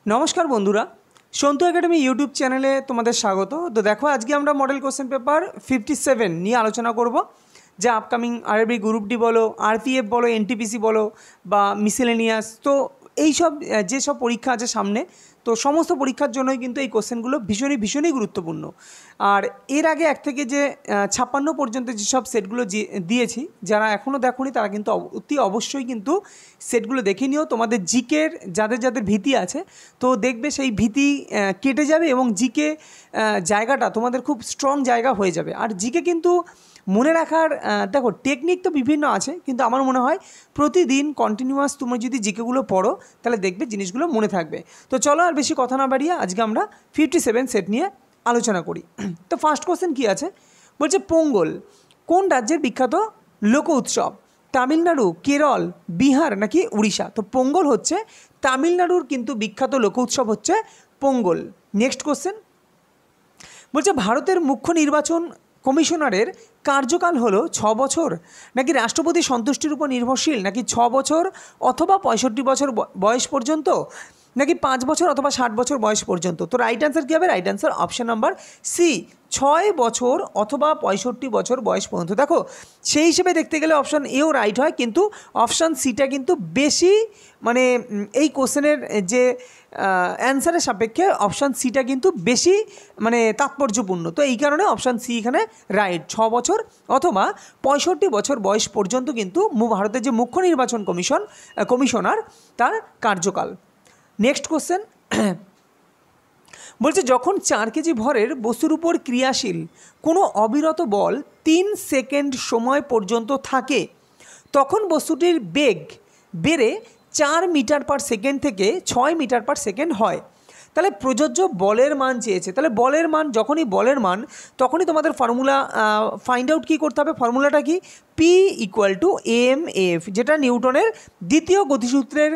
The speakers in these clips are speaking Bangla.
নমস্কার বন্ধুরা, সন্তু একাডেমি ইউটিউব চ্যানেলে তোমাদের স্বাগত। তো দেখো, আজকে আমরা মডেল কোশ্চেন পেপার 57 নিয়ে আলোচনা করব, যা আপকামিং আরবি গ্রুপ ডি বলো, আরপিএফ বলো, এনটিপিসি বলো বা মিসেলেনিয়াস, তো এইসব যেসব পরীক্ষা আছে সামনে, তো সমস্ত পরীক্ষার জন্যই কিন্তু এই কোশ্চেনগুলো ভীষণই গুরুত্বপূর্ণ। আর এর আগে 1 থেকে যে 56 পর্যন্ত যেসব সেটগুলো দিয়েছি, যারা এখনও দেখোনি তারা কিন্তু অতি অবশ্যই কিন্তু সেটগুলো দেখে নিও। তোমাদের জিকের যাদের ভীতি আছে, তো দেখবে সেই ভীতি কেটে যাবে এবং জিকে জায়গাটা তোমাদের খুব স্ট্রং জায়গা হয়ে যাবে। আর জিকে কিন্তু মনে রাখার দেখো টেকনিক তো বিভিন্ন আছে, কিন্তু আমার মনে হয় প্রতিদিন কন্টিনিউয়াস তুমি যদি জিকেগুলো পড়ো তাহলে দেখবে জিনিসগুলো মনে থাকবে। তো চলো আর বেশি কথা না বাড়িয়ে আজকে আমরা 57 সেট নিয়ে আলোচনা করি। তো ফার্স্ট কোশ্চেন কী আছে, বলছে পোঙ্গল কোন রাজ্যের বিখ্যাত লোক উৎসব? তামিলনাড়ু, কেরল, বিহার নাকি উড়িষ্যা? তো পোঙ্গল হচ্ছে তামিলনাড়ুর কিন্তু বিখ্যাত লোক উৎসব হচ্ছে পোঙ্গল। নেক্সট কোশ্চেন বলছে ভারতের মুখ্য নির্বাচন কমিশনারের কার্যকাল হলো 6 বছর, নাকি রাষ্ট্রপতি সন্তুষ্টির উপর নির্ভরশীল, নাকি 6 বছর অথবা 65 বছর বয়স পর্যন্ত, নাকি 5 বছর অথবা 60 বছর বয়স পর্যন্ত? তো রাইট অ্যান্সার কী হবে? Right answer option number C, 6 বছর অথবা 65 বছর বয়স পর্যন্ত। দেখো, সেই হিসেবে দেখতে গেলে অপশান এও রাইট হয়, কিন্তু অপশান সিটা কিন্তু বেশি মানে এই কোশ্চেনের যে অ্যান্সারের সাপেক্ষে অপশান সিটা কিন্তু বেশি মানে তাৎপর্যপূর্ণ। তো এই কারণে অপশান সি এখানে রাইট, 6 বছর অথবা 65 বছর বয়স পর্যন্ত কিন্তু ভারতের যে মুখ্য নির্বাচন কমিশনার তার কার্যকাল। নেক্সট কোশ্চেন বলছে যখন 4 কেজি ভরের বস্তুর উপর ক্রিয়াশীল কোনো অবিরত বল 3 সেকেন্ড সময় পর্যন্ত থাকে, তখন বস্তুটির বেগ বেড়ে 4 মিটার পার সেকেন্ড থেকে 6 মিটার পার সেকেন্ড হয়। তাহলে প্রযোজ্য বলের মান চেয়েছে, তাহলে বলের মান যখনই বলের মান তখনই তোমাদের ফর্মুলা ফাইন্ড আউট কী করতে হবে? ফর্মুলাটা কি? P equal to M F, যেটা নিউটনের দ্বিতীয় গতিসূত্রের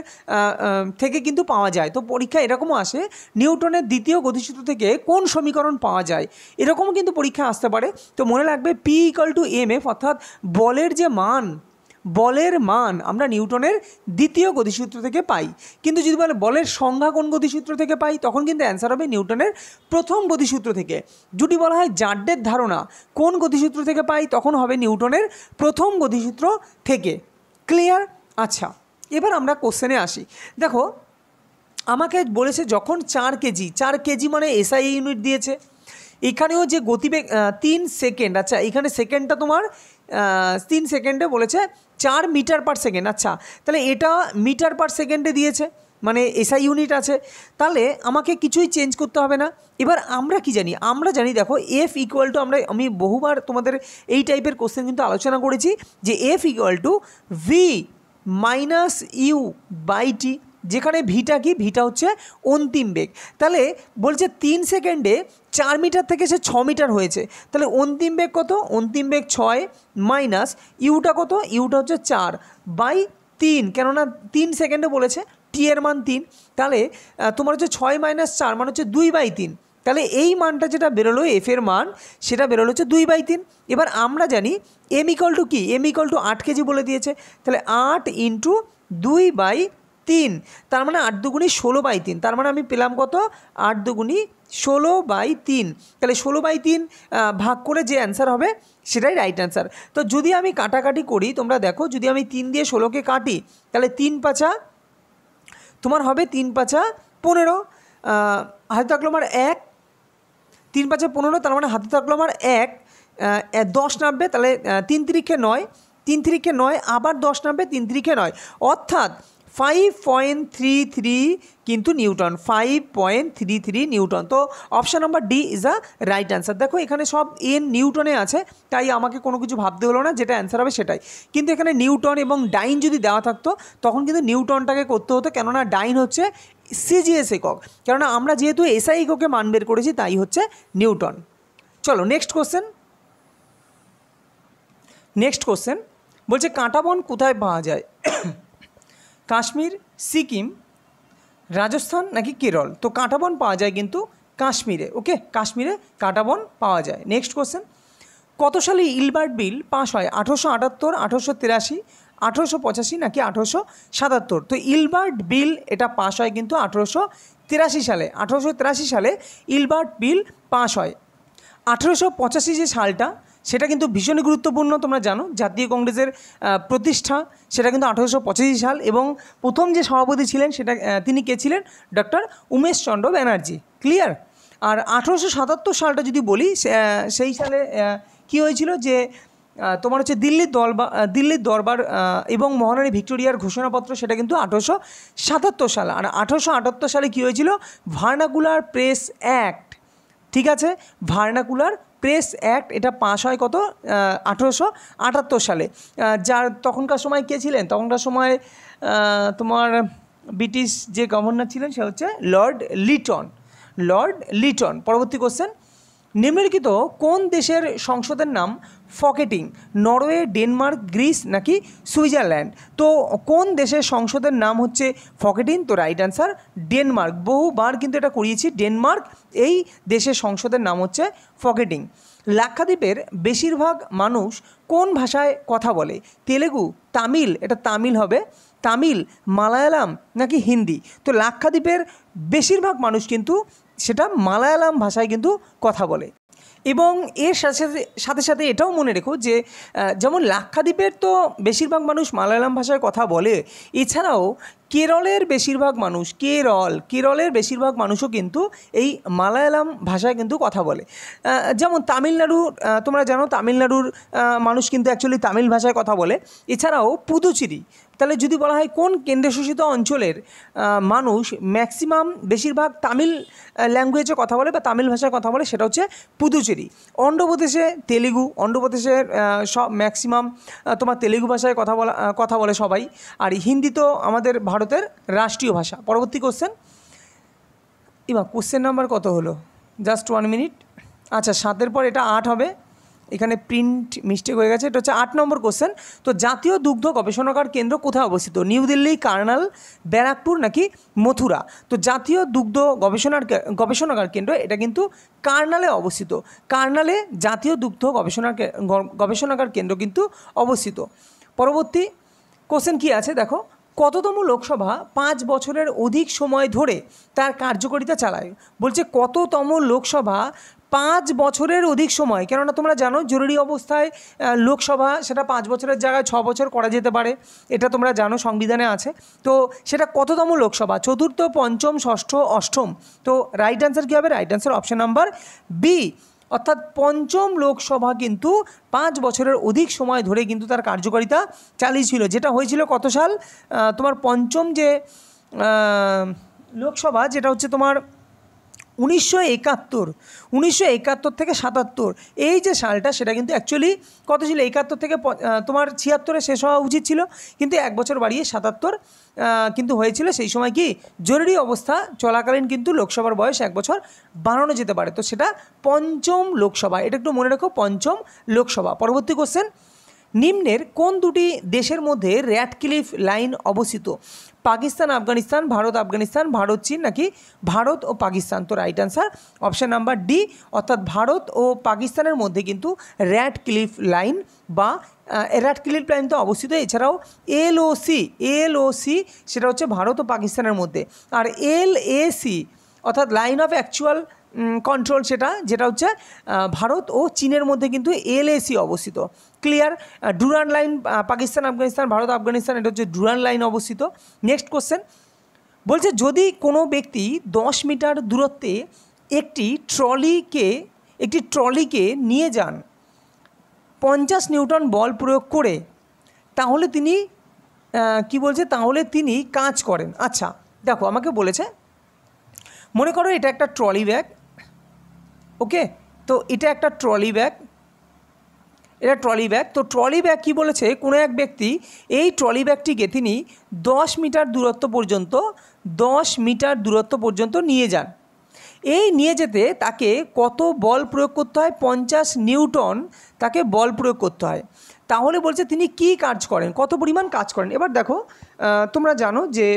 থেকে কিন্তু পাওয়া যায়। তো পরীক্ষা এরকমও আসে, নিউটনের দ্বিতীয় গতিসূত্র থেকে কোন সমীকরণ পাওয়া যায়, এরকমও কিন্তু পরীক্ষা আসতে পারে। তো মনে রাখবে P equal to M F, অর্থাৎ বলের মান আমরা নিউটনের দ্বিতীয় গতিসূত্র থেকে পাই। কিন্তু যদি বলে বলের সংজ্ঞা কোন গতিসূত্র থেকে পাই, তখন কিন্তু অ্যান্সার হবে নিউটনের প্রথম গতিসূত্র থেকে। যদি বলা হয় জাড্ডের ধারণা কোন গতিসূত্র থেকে পাই, তখন হবে নিউটনের প্রথম গতিসূত্র থেকে। ক্লিয়ার? আচ্ছা, এবার আমরা কোশ্চেনে আসি। দেখো, আমাকে বলেছে যখন 4 কেজি মানে এসআই ইউনিট দিয়েছে, এখানেও যে গতিবেগ 3 সেকেন্ড। আচ্ছা, এখানে সেকেন্ডটা তোমার 3 সেকেন্ডে বলেছে 4 মিটার পার সেকেন্ড। আচ্ছা, তাহলে এটা মিটার পার সেকেন্ডে দিয়েছে, মানে এসআই ইউনিট আছে, তাহলে আমাকে কিছুই চেঞ্জ করতে হবে না। এবার আমরা কি জানি? আমরা জানি, দেখো, এফ ইকুয়াল টু আমি বহুবার তোমাদের এই টাইপের কোশ্চেন কিন্তু আলোচনা করেছি, যে F equal to V minus U by T, যেখানে ভিটা কি? ভিটা হচ্ছে অন্তিম বেগ। তাহলে বলছে 3 সেকেন্ডে 4 মিটার থেকে সে 6 মিটার হয়েছে, তাহলে অন্তিম বেগ কত? অন্তিম বেগ 6 মাইনাস ইউটা কত? ইউটা হচ্ছে 4 বাই 3, কেননা 3 সেকেন্ডে বলেছে, টি এর মান 3, তাহলে তোমার হচ্ছে 6 মাইনাস 4 মানে হচ্ছে 2/3। তাহলে এই মানটা যেটা বেরোলো এফের মান, সেটা বেরোলো হচ্ছে 2/3। এবার আমরা জানি এম ইকুয়াল টু কি? এম ইকুয়াল টু 8 কেজি বলে দিয়েছে, তাহলে 8 ইন্টু 2/3, তার মানে 8 দুগুণি 16/3, তার মানে আমি পেলাম কত? 8 দুগুণি 16/3। তাহলে 16/3 ভাগ করে যে অ্যান্সার হবে সেটাই রাইট অ্যান্সার। তো যদি আমি কাটাকাটি করি, তোমরা দেখো, যদি আমি 3 দিয়ে 16কে কাটি, তাহলে 3 পাঁচা তোমার হবে 3 পাঁচা 15, হাতে থাকলো আমার 1, 3 পাঁচা 15, তার মানে হাতে থাকলো আমার 1, 10 নামবে, তাহলে 3 তিরিখে 9, 3 তিরিখে 9, আবার 10 নামবে, 3 তিরিখে 9, অর্থাৎ 5.33 কিন্তু নিউটন, 5.33 নিউটন। তো option number D is a right answer. দেখো, এখানে সব এন নিউটনে আছে, তাই আমাকে কোনো কিছু ভাবতে হলো না, যেটা অ্যান্সার হবে সেটাই। কিন্তু এখানে নিউটন এবং ডাইন যদি দেওয়া থাকতো, তখন কিন্তু নিউটনটাকে করতে হতো, কেননা ডাইন হচ্ছে সিজিএস একক, কেননা আমরা যেহেতু এসআই এককে মান বের করেছি, তাই হচ্ছে নিউটন। চলো নেক্সট কোশ্চেন বলছে কাঁটা বন কোথায় পাওয়া যায়? কাশ্মীর, সিকিম, রাজস্থান নাকি কেরল? তো কাঁটা বন পাওয়া যায় কিন্তু কাশ্মীরে। ওকে, কাশ্মীরে কাঁটা বন পাওয়া যায়। নেক্সট কোশ্চেন, কত সালে ইলবার্ট বিল পাস হয়? 1878, 1883, 1885 নাকি 1877? তো ইলবার্ট বিল এটা পাস হয় কিন্তু 1883 সালে। 1883 সালে ইলবার্ট বিল পাস হয়। 1885 যে সালটা সেটা কিন্তু ভীষণই গুরুত্বপূর্ণ। তোমরা জানো জাতীয় কংগ্রেসের প্রতিষ্ঠা সেটা কিন্তু 1885 সাল, এবং প্রথম যে সভাপতি ছিলেন সেটা তিনি কে ছিলেন? ডক্টর উমেশচন্দ্র ব্যানার্জি। ক্লিয়ার? আর 1877 সালটা যদি বলি, সেই সালে কী হয়েছিল যে তোমার হচ্ছে দিল্লির দরবার এবং মহারানী ভিক্টোরিয়ার ঘোষণাপত্র, সেটা কিন্তু 1877 সাল। আর 1878 সালে কী হয়েছিল? Vernacular press act. ঠিক আছে, ভার্নাকুলার প্রেস অ্যাক্ট এটা পাস হয় কত? 1878 সালে। যার তখনকার সময় কে ছিলেন? তখনকার সময় তোমার ব্রিটিশ যে গভর্নর ছিলেন সে হচ্ছে লর্ড লিটন। পরবর্তী কোশ্চেন, নিম্নলিখিত কোন দেশের সংসদের নাম ফকেটিং? নরওয়ে, ডেনমার্ক, গ্রিস নাকি সুইজারল্যান্ড? তো কোন দেশের সংসদের নাম হচ্ছে ফকেটিং? তো রাইট অ্যান্সার ডেনমার্ক। বহুবার কিন্তু এটা করিয়েছি, ডেনমার্ক এই দেশের সংসদের নাম হচ্ছে ফকেটিং। লাক্ষাদ্বীপের বেশিরভাগ মানুষ কোন ভাষায় কথা বলে? তেলেগু, তামিল, এটা তামিল হবে, তামিল, মালায়ালাম নাকি হিন্দি? তো লাক্ষাদ্বীপের বেশিরভাগ মানুষ কিন্তু সেটা মালায়ালাম ভাষায় কিন্তু কথা বলে। এবং এর সাথে সাথে এটাও মনে রেখো যে যেমন লাক্ষাদ্বীপের তো বেশিরভাগ মানুষ মালায়ালাম ভাষায় কথা বলে, এছাড়াও কেরলের বেশিরভাগ মানুষও কিন্তু এই মালায়ালাম ভাষায় কিন্তু কথা বলে। যেমন তামিলনাড়ু, তোমরা জানো তামিলনাড়ুর মানুষ কিন্তু অ্যাকচুয়ালি তামিল ভাষায় কথা বলে। এছাড়াও পুদুচেরি, তাহলে যদি বলা হয় কোন কেন্দ্রশাসিত অঞ্চলের মানুষ ম্যাক্সিমাম বেশিরভাগ তামিল ল্যাঙ্গুয়েজে কথা বলে বা তামিল ভাষায় কথা বলে, সেটা হচ্ছে পুদুচেরি। অন্ধ্রপ্রদেশে তেলেগু, অন্ধ্রপ্রদেশের সব ম্যাক্সিমাম তোমার তেলেগু ভাষায় কথা বলে সবাই। আর হিন্দি তো আমাদের ভারতের রাষ্ট্রীয় ভাষা। পরবর্তী কোশ্চেন, এবার কোশ্চেন নাম্বার কত হলো? Just 1 minute. আচ্ছা, 7-এর পর এটা 8 হবে, এখানে প্রিন্ট মিস্টেক হয়ে গেছে। এটা হচ্ছে 8 নম্বর কোশ্চেন। তো জাতীয় দুগ্ধ গবেষণাগার কেন্দ্র কোথায় অবস্থিত? নিউ দিল্লি, কার্নাল, ব্যারাকপুর নাকি মথুরা? তো জাতীয় দুগ্ধ গবেষণাগার কেন্দ্র এটা কিন্তু কার্নালে অবস্থিত। কার্নালে জাতীয় দুগ্ধ গবেষণাগার কেন্দ্র কিন্তু অবস্থিত। পরবর্তী কোশ্চেন কি আছে দেখো, কততম লোকসভা 5 বছরের অধিক সময় ধরে তার কার্যকারিতা চালায়? বলছে কততম লোকসভা 5 বছরের অধিক সময়, কেননা তোমরা জানো জরুরি অবস্থায় লোকসভা সেটা 5 বছরের জায়গায় 6 বছর করা যেতে পারে, এটা তোমরা জানো সংবিধানে আছে। তো সেটা কততম লোকসভা? চতুর্থ, পঞ্চম, ষষ্ঠ, অষ্টম? তো রাইট অ্যান্সার কী হবে? Right answer option number B, অর্থাৎ পঞ্চম লোকসভা কিন্তু 5 বছরের অধিক সময় ধরে কিন্তু তার কার্যকারিতা চালিয়েছিল। যেটা হয়েছিল কত সাল? তোমার পঞ্চম যে লোকসভা, যেটা হচ্ছে তোমার 1971 থেকে 77, এই যে সালটা সেটা কিন্তু অ্যাকচুয়ালি কত ছিল? 71 থেকে তোমার 76-এ শেষ হওয়া উচিত ছিল, কিন্তু 1 বছর বাড়িয়ে 77 কিন্তু হয়েছিল। সেই সময় কি জরুরি অবস্থা চলাকালীন কিন্তু লোকসভার বয়স 1 বছর বাড়ানো যেতে পারে। তো সেটা পঞ্চম লোকসভা, এটা একটু মনে রাখো, পঞ্চম লোকসভা। পরবর্তী কোশ্চেন, নিম্নের কোন দুটি দেশের মধ্যে র্যাডক্লিফ লাইন অবস্থিত? পাকিস্তান আফগানিস্তান, ভারত আফগানিস্তান, ভারত চীন নাকি ভারত ও পাকিস্তান? তো right answer option number D, অর্থাৎ ভারত ও পাকিস্তানের মধ্যে কিন্তু র্যাডক্লিফ লাইন বা র্যাডক্লিফ লাইন তো অবস্থিত। এছাড়াও এলওসি সেটা হচ্ছে ভারত ও পাকিস্তানের মধ্যে। আর এলএসি অর্থাৎ লাইন অফ অ্যাকচুয়াল কন্ট্রোল, যেটা হচ্ছে ভারত ও চীনের মধ্যে কিন্তু এলএসি অবস্থিত। Clear? Durand line Pakistan Afghanistan, Bharat Afghanistan, এটা হচ্ছে ডুরান্ড লাইন অবস্থিত। নেক্সট কোশ্চেন বলছে, যদি কোনো ব্যক্তি 10 মিটার দূরত্বে একটি ট্রলিকে নিয়ে যান 50 নিউটন বল প্রয়োগ করে, তাহলে তিনি কি বলছে? তাহলে তিনি কাজ করেন। আচ্ছা দেখো, আমাকে বলেছে মনে করো এটা একটা ট্রলি ব্যাগ, ওকে? তো এটা একটা ট্রলি ব্যাগ, তো ট্রলি ব্যাগ কী বলেছে? কোনো এক ব্যক্তি এই ট্রলি ব্যাগটিকে তিনি 10 মিটার দূরত্ব পর্যন্ত নিয়ে যান। এই নিয়ে যেতে তাকে কত বল প্রয়োগ করতে হয়? 50 নিউটন তাকে বল প্রয়োগ করতে হয়। তাহলে বলছে তিনি কি কাজ করেন, কত পরিমাণ কাজ করেন? এবার দেখো, তোমরা জানো যে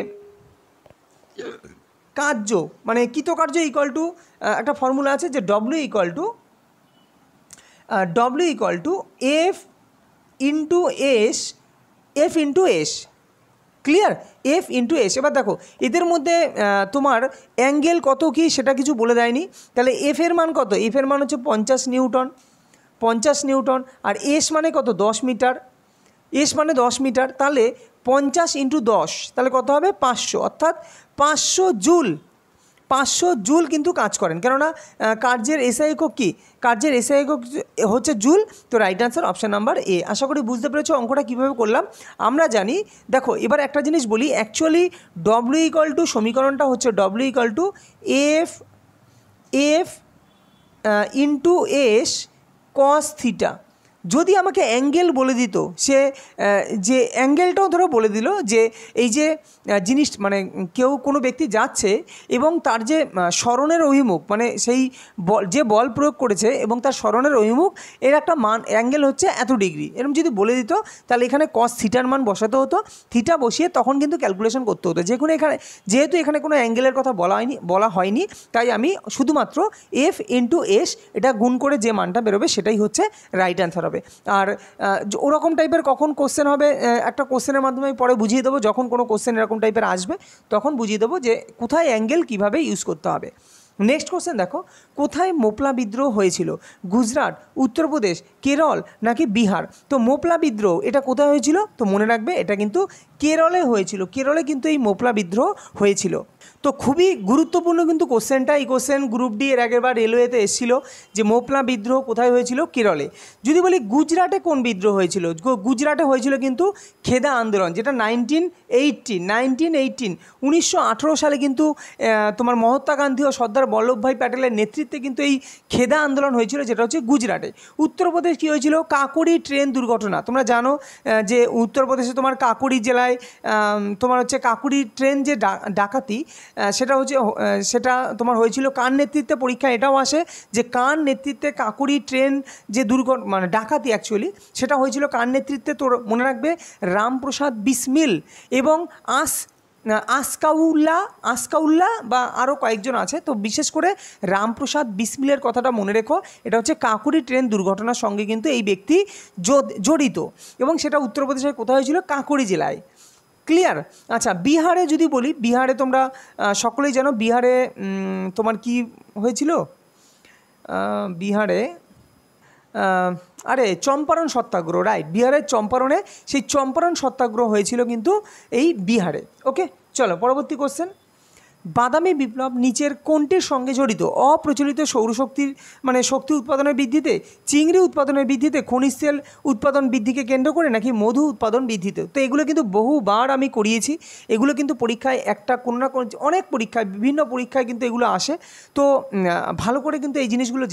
কার্য মানে কৃতকার্য ইকুয়াল টু একটা ফর্মুলা আছে যে W equal to F into S F into S. Clear? F into S. এবার দেখো এদের মধ্যে তোমার অ্যাঙ্গেল কত কি সেটা কিছু বলে দেয়নি, তাহলে এফ এর মান কত? এফ এর মান হচ্ছে 50 নিউটন, 50 নিউটন। আর এস মানে কত? 10 মিটার। এস মানে 10 মিটার, তাহলে 50 ইন্টু 10 তাহলে কত হবে? 500, অর্থাৎ 500 জুল। 500 জুল কিন্তু কাজ করেন, কেননা কার্যের এসআই একক কী? কার্যের এসআই একক হচ্ছে জুল। তো right answer option number A. আশা করি বুঝতে পেরেছো অঙ্কটা কীভাবে করলাম। আমরা জানি, দেখো এবার একটা জিনিস বলি, অ্যাকচুয়ালি ডব্লিউ ইকুয়াল টু, সমীকরণটা হচ্ছে W equal to F into S cos theta. যদি আমাকে অ্যাঙ্গেল বলে দিত, সে যে অ্যাঙ্গেলটাও ধরো বলে দিল যে এই যে জিনিস মানে কেউ কোনো ব্যক্তি যাচ্ছে এবং তার যে স্মরণের অভিমুখ, মানে সেই বল যে বল প্রয়োগ করেছে এবং তার স্মরণের অভিমুখ, এর একটা মান অ্যাঙ্গেল হচ্ছে এত ডিগ্রি, এরকম যদি বলে দিত তাহলে এখানে কস থিটার মান বসাতে হতো। থিটা বসিয়ে তখন কিন্তু ক্যালকুলেশন করতে হতো। যেহেতু এখানে কোনো অ্যাঙ্গেলের কথা বলা হয়নি, তাই আমি শুধুমাত্র এফ ইন্টু এস এটা গুণ করে যে মানটা বেরোবে সেটাই হচ্ছে রাইট অ্যান্সার হবে। আর ওরকম টাইপের কখন কোশ্চেন হবে, একটা কোশ্চেনের মাধ্যমে আমি পরে বুঝিয়ে দেবো। যখন কোনো কোশ্চেন এরকম টাইপের আসবে তখন বুঝিয়ে দেবো যে কোথায় অ্যাঙ্গেল কীভাবে ইউজ করতে হবে। নেক্সট কোশ্চেন দেখো, কোথায় মোপলা বিদ্রোহ হয়েছিল? গুজরাট, উত্তরপ্রদেশ, কেরল নাকি বিহার? তো মোপলা বিদ্রোহ এটা কোথায় হয়েছিল? তো মনে রাখবে এটা কিন্তু কেরলে হয়েছিল। কেরলে কিন্তু এই মোপলা বিদ্রোহ হয়েছিল। তো খুবই গুরুত্বপূর্ণ কিন্তু কোশ্চেনটা। এই কোশ্চেন গ্রুপ ডি এর আগেরবার রেলওয়েতে এসেছিল যে মোপলা বিদ্রোহ কোথায় হয়েছিল? কেরলে। যদি বলি গুজরাটে কোন বিদ্রোহ হয়েছিল? গুজরাটে হয়েছিল কিন্তু খেদা আন্দোলন, যেটা 1918 সালে কিন্তু তোমার মহাত্মা গান্ধী ও সর্দার বল্লভভাই প্যাটেলের নেতৃত্বে কিন্তু এই খেদা আন্দোলন হয়েছিল, যেটা হচ্ছে গুজরাটে। উত্তরপ্রদেশ কী হয়েছিল? কাকোরি ট্রেন দুর্ঘটনা। তোমরা জানো যে উত্তরপ্রদেশে তোমার কাকোরি জেলায় তোমার হচ্ছে কাকোরি ট্রেন যে ডাকাতি, সেটা তোমার হয়েছিল কার নেতৃত্বে? পরীক্ষা এটাও আসে যে কার নেতৃত্বে কাকোরি ট্রেন যে মানে ডাকাতি অ্যাকচুয়ালি সেটা হয়েছিল কার নেতৃত্বে? তোর মনে রাখবে রামপ্রসাদ বিসমিল এবং আসকাউল্লা বা আরও কয়েকজন আছে। তো বিশেষ করে রামপ্রসাদ বিসমিলের কথাটা মনে রেখো। এটা হচ্ছে কাকোরি ট্রেন দুর্ঘটনার সঙ্গে কিন্তু এই ব্যক্তি জড়িত, এবং সেটা উত্তরপ্রদেশের কোথায় হয়েছিল? কাকোরি জেলায়। ক্লিয়ার? আচ্ছা, বিহারে যদি বলি, বিহারে তোমরা সকলেই জানো বিহারে তোমার কি হয়েছিল? বিহারে চম্পারণ সত্যাগ্রহ, রাইট। বিহারের চম্পারণে, সেই চম্পারণ সত্যাগ্রহ হয়েছিল কিন্তু এই বিহারে। ওকে, চলো পরবর্তী কোশ্চেন। বাদামি বিপ্লব নিচের কোনটির সঙ্গে জড়িত? অপ্রচলিত সৌরশক্তির মানে শক্তি উৎপাদনের বৃদ্ধিতে, চিংড়ি উৎপাদনের বৃদ্ধিতে, খনিজ তেল উৎপাদন বৃদ্ধিকে কেন্দ্র করে, নাকি মধু উৎপাদন বৃদ্ধিতে? তো এগুলো কিন্তু বহুবার আমি করিয়েছি। এগুলো কিন্তু পরীক্ষায় একটা কোনো না কোনো, অনেক পরীক্ষায়, বিভিন্ন পরীক্ষায় কিন্তু এগুলো আসে। তো ভালো করে কিন্তু এই জিনিসগুলো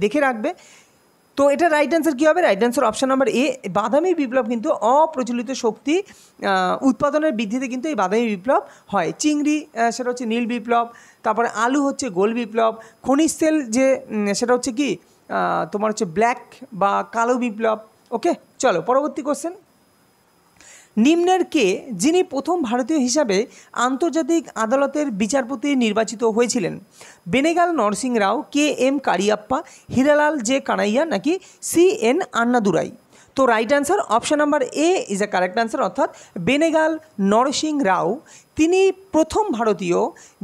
দেখে রাখবে। তো এটা রাইট অ্যান্সার কী হবে? রাইট অ্যান্সার অপশান নাম্বার এ। বাদামি বিপ্লব কিন্তু অপ্রচলিত শক্তি উৎপাদনের বৃদ্ধিতে কিন্তু এই বাদামি বিপ্লব হয়। চিংড়ি সেটা হচ্ছে নীল বিপ্লব, তারপরে আলু হচ্ছে গোল বিপ্লব, খনিজ তেল যে সেটা হচ্ছে কি তোমার হচ্ছে ব্ল্যাক বা কালো বিপ্লব। ওকে, চলো পরবর্তী কোশ্চেন। নিম্নের কে যিনি প্রথম ভারতীয় হিসাবে আন্তর্জাতিক আদালতের বিচারপতি নির্বাচিত হয়েছিলেন? Benegal Narsing Rao, K M Cariappa, Hiralal J Kania নাকি সি এন আন্নাদুরাই? তো right answer option number A is A correct answer, অর্থাৎ বেনেগাল নরসিং রাও তিনি প্রথম ভারতীয়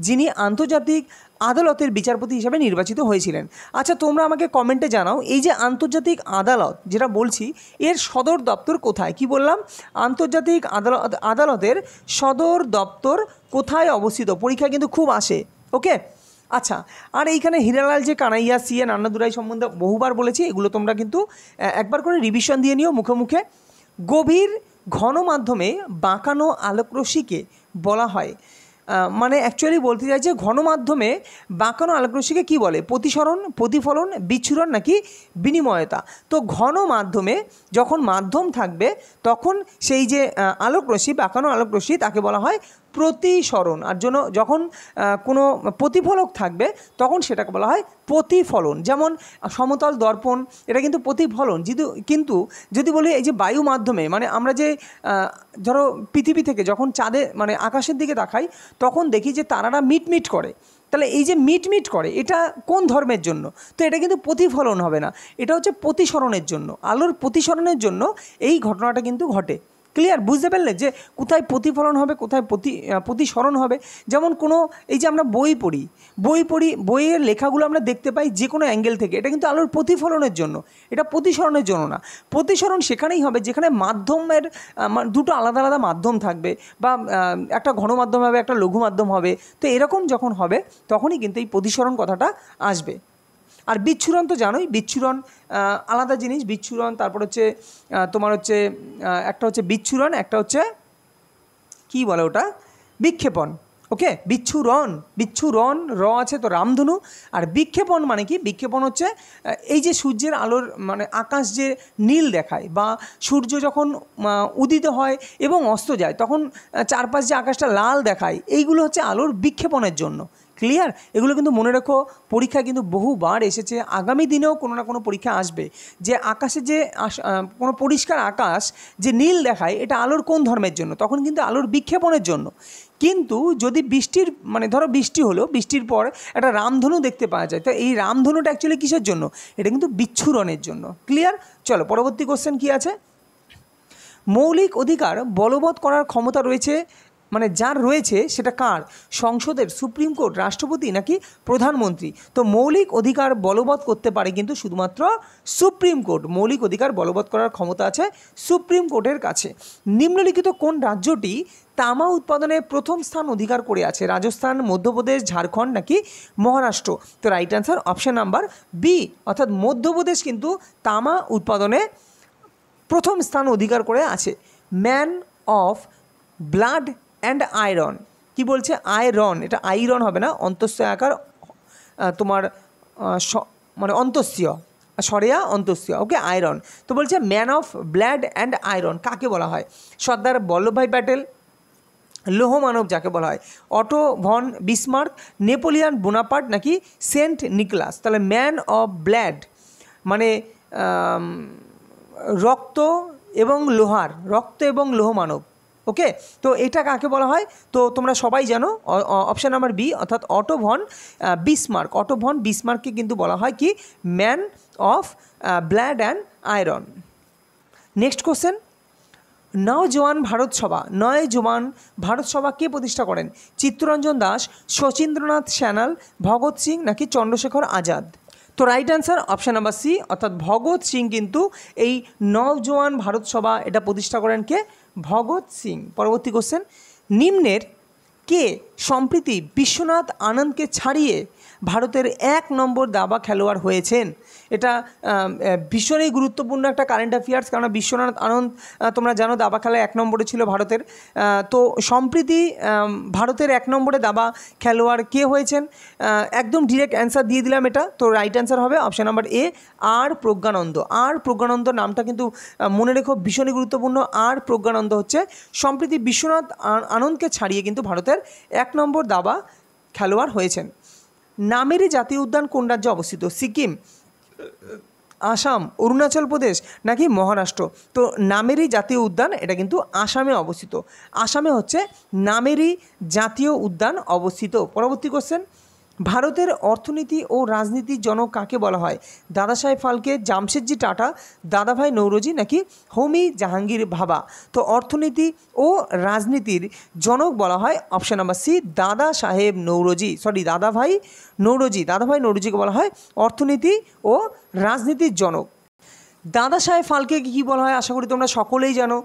যিনি আন্তর্জাতিক আদালতের বিচারপতি হিসাবে নির্বাচিত হয়েছিলেন। আচ্ছা, তোমরা আমাকে কমেন্টে জানাও, এই যে আন্তর্জাতিক আদালত যেটা বলছি এর সদর দপ্তর কোথায়? কি বললাম? আন্তর্জাতিক আদালতের সদর দপ্তর কোথায় অবস্থিত? পরীক্ষায় কিন্তু খুব আসে। ওকে, আচ্ছা, আর এইখানে হীরালাল যে কানাইয়া, সি এন আন্নাদুরাই সম্বন্ধে বহুবার বলেছি, এগুলো তোমরা কিন্তু একবার করে রিভিশন দিয়ে নিও মুখে মুখে। গভীর ঘন মাধ্যমে বাঁকানো আলোকরশ্মিকে বলা হয়, মানে অ্যাকচুয়ালি বলতে চাই যে ঘন মাধ্যমে বাঁকানো আলোকরশ্মিকে কী বলে? প্রতিসরণ, প্রতিফলন, বিচ্ছুরণ নাকি বিনিময়তা? তো ঘন মাধ্যমে যখন মাধ্যম থাকবে তখন সেই যে আলোকরশ্মি, বাঁকানো আলোকরশ্মি, তাকে বলা হয় প্রতিসরণ। আর যখন কোনো প্রতিফলক থাকবে তখন সেটাকে বলা হয় প্রতিফলন। যেমন সমতল দর্পণ, এটা কিন্তু প্রতিফলন। কিন্তু যদি বলি এই যে বায়ু মাধ্যমে, মানে আমরা যে ধরো পৃথিবী থেকে যখন চাঁদে মানে আকাশের দিকে তাকাই তখন দেখি যে তারারা মিটমিট করে, তাহলে এই যে মিটমিট করে এটা কোন ধর্মের জন্য? তো এটা কিন্তু প্রতিফলন হবে না, এটা হচ্ছে প্রতিসরণের জন্য। আলোর প্রতিসরণের জন্য এই ঘটনাটা কিন্তু ঘটে। ক্লিয়ার? বুঝতে পারলে যে কোথায় প্রতিফলন হবে, কোথায় প্রতিসরণ হবে। যেমন কোনো এই যে আমরা বই পড়ি, বইয়ের লেখাগুলো আমরা দেখতে পাই যে কোনো অ্যাঙ্গেল থেকে, এটা কিন্তু আলোর প্রতিফলনের জন্য, এটা প্রতিসরণের জন্য না। প্রতিসরণ সেখানেই হবে যেখানে মাধ্যমের দুটো আলাদা আলাদা মাধ্যম থাকবে, বা একটা ঘন মাধ্যম হবে, একটা লঘু মাধ্যম হবে। তো এরকম যখন হবে তখনই কিন্তু এই প্রতিসরণ কথাটা আসবে। আর বিচ্ছুরণ তো জানোই, বিচ্ছুরণ আলাদা জিনিস। বিচ্ছুরণ, তারপর হচ্ছে তোমার হচ্ছে একটা হচ্ছে বিচ্ছুরণ, একটা হচ্ছে কী বলে ওটা, বিক্ষেপণ। ওকে, বিচ্ছুরণ র আছে তো রামধনু। আর বিক্ষেপণ মানে কি? বিক্ষেপণ হচ্ছে এই যে সূর্যের আলোর মানে আকাশ যে নীল দেখায়, বা সূর্য যখন উদিত হয় এবং অস্ত যায় তখন চারপাশ যে আকাশটা লাল দেখায়, এইগুলো হচ্ছে আলোর বিক্ষেপণের জন্য। ক্লিয়ার? এগুলো কিন্তু মনে রেখো, পরীক্ষা কিন্তু বহুবার এসেছে, আগামী দিনেও কোনো না কোনো পরীক্ষা আসবে যে আকাশে যে কোনো পরিষ্কার আকাশ যে নীল দেখায়, এটা আলোর কোন ধর্মের জন্য? তখন কিন্তু আলোর বিক্ষেপণের জন্য। কিন্তু যদি বৃষ্টির মানে ধরো বৃষ্টি হলো, বৃষ্টির পর একটা রামধনু দেখতে পাওয়া যায়, তো এই রামধনুটা অ্যাকচুয়ালি কিসের জন্য? এটা কিন্তু বিচ্ছুরণের জন্য। ক্লিয়ার? চলো পরবর্তী কোশ্চেন কি আছে। মৌলিক অধিকার বলবৎ করার ক্ষমতা রয়েছে, মানে যার রয়েছে সেটা কার? সংসদের, সুপ্রিম কোর্ট, রাষ্ট্রপতি নাকি প্রধানমন্ত্রী? তো মৌলিক অধিকার বলবৎ করতে পারে কিন্তু শুধুমাত্র সুপ্রিম কোর্ট। মৌলিক অধিকার বলবৎ করার ক্ষমতা আছে সুপ্রিম কোর্টের কাছে। নিম্নলিখিত কোন রাজ্যটি তামা উৎপাদনে প্রথম স্থান অধিকার করে আছে? রাজস্থান, মধ্যপ্রদেশ, ঝাড়খণ্ড নাকি মহারাষ্ট্র? তো right answer option number B, অর্থাৎ মধ্যপ্রদেশ কিন্তু তামা উৎপাদনে প্রথম স্থান অধিকার করে আছে। Man of blood and iron, কি বলছে? আয়রন, এটা আয়রন হবে না, অন্তঃস্বয় আকার তোমার মানে অন্তঃস্বয়, সরেয়া অন্তঃস্বয়। ওকে, আয়রন। তো বলছে man of blood and iron কাকে বলা হয়? সর্দার বল্লভভাই প্যাটেল, লৌহ মানব যাকে বলা হয়, Otto von Bismarck, Napoleon Bonaparte নাকি সেন্ট নিকলাস? তাহলে ম্যান অফ ব্লাড মানে রক্ত এবং লোহার, রক্ত এবং লৌহ মানব। ওকে, তো এটা কাকে বলা হয়? তো তোমরা সবাই জানো অপশান নাম্বার বি, অর্থাৎ Otto von Bismarck. Otto von বিসমার্ককে কিন্তু বলা হয় কি? Man of blood and iron. Next question, Naujawan Bharat সভা, নওজোয়ান ভারত সভা কে প্রতিষ্ঠা করেন? চিত্তরঞ্জন দাস, শচীন্দ্রনাথ সান্যাল, ভগৎ সিং নাকি চন্দ্রশেখর আজাদ? তো right answer option number C, অর্থাৎ ভগৎ সিং কিন্তু এই নওজোয়ান ভারত সভা এটা প্রতিষ্ঠা করেন কে? ভগৎ সিং। পরবর্তী কোশ্চেন, নিম্নের কে সম্প্রতি বিশ্বনাথ আনন্দকে ছাড়িয়ে ভারতের 1 নম্বর দাবা খেলোয়াড় হয়েছেন? এটা ভীষণই গুরুত্বপূর্ণ একটা কারেন্ট অ্যাফেয়ার্স, কারণ বিশ্বনাথ আনন্দ তোমরা জানো দাবা খেলায় 1 নম্বরে ছিল ভারতের। তো সম্প্রতি ভারতের 1 নম্বরে দাবা খেলোয়াড় কে হয়েছেন? একদম ডিরেক্ট অ্যান্সার দিয়ে দিলাম এটা। তো রাইট অ্যান্সার হবে অপশান নাম্বার এ, আর প্রজ্ঞানন্দ। আর প্রজ্ঞানন্দ নামটা কিন্তু মনে রেখো, ভীষণই গুরুত্বপূর্ণ। আর প্রজ্ঞানন্দ হচ্ছে সম্প্রতি বিশ্বনাথ আনন্দকে ছাড়িয়ে কিন্তু ভারতের 1 নম্বর দাবা খেলোয়াড় হয়েছেন। নামেরি জাতীয় উদ্যান কোন রাজ্যে অবস্থিত? সিকিম, আসাম, অরুণাচল প্রদেশ নাকি মহারাষ্ট্র? তো নামেরি জাতীয় উদ্যান এটা কিন্তু আসামে অবস্থিত। আসামে হচ্ছে নামেরি জাতীয় উদ্যান অবস্থিত। পরবর্তী কোশ্চেন, ভারতের অর্থনীতি ও রাজনীতির জনক কাকে বলা হয়? দাদাসাহেব ফালকে, জামশেদজি টাটা, দাদাভাই নৌরোজি নাকি হোমি জাহাঙ্গীর ভাবা? তো অর্থনীতি ও রাজনীতির জনক বলা হয় অপশান নাম্বার সি, দাদাভাই নৌরোজিকে বলা হয় অর্থনীতি ও রাজনীতির জনক। দাদাসাহেব ফালকে কী বলা হয়? আশা করি তোমরা সকলেই জানো।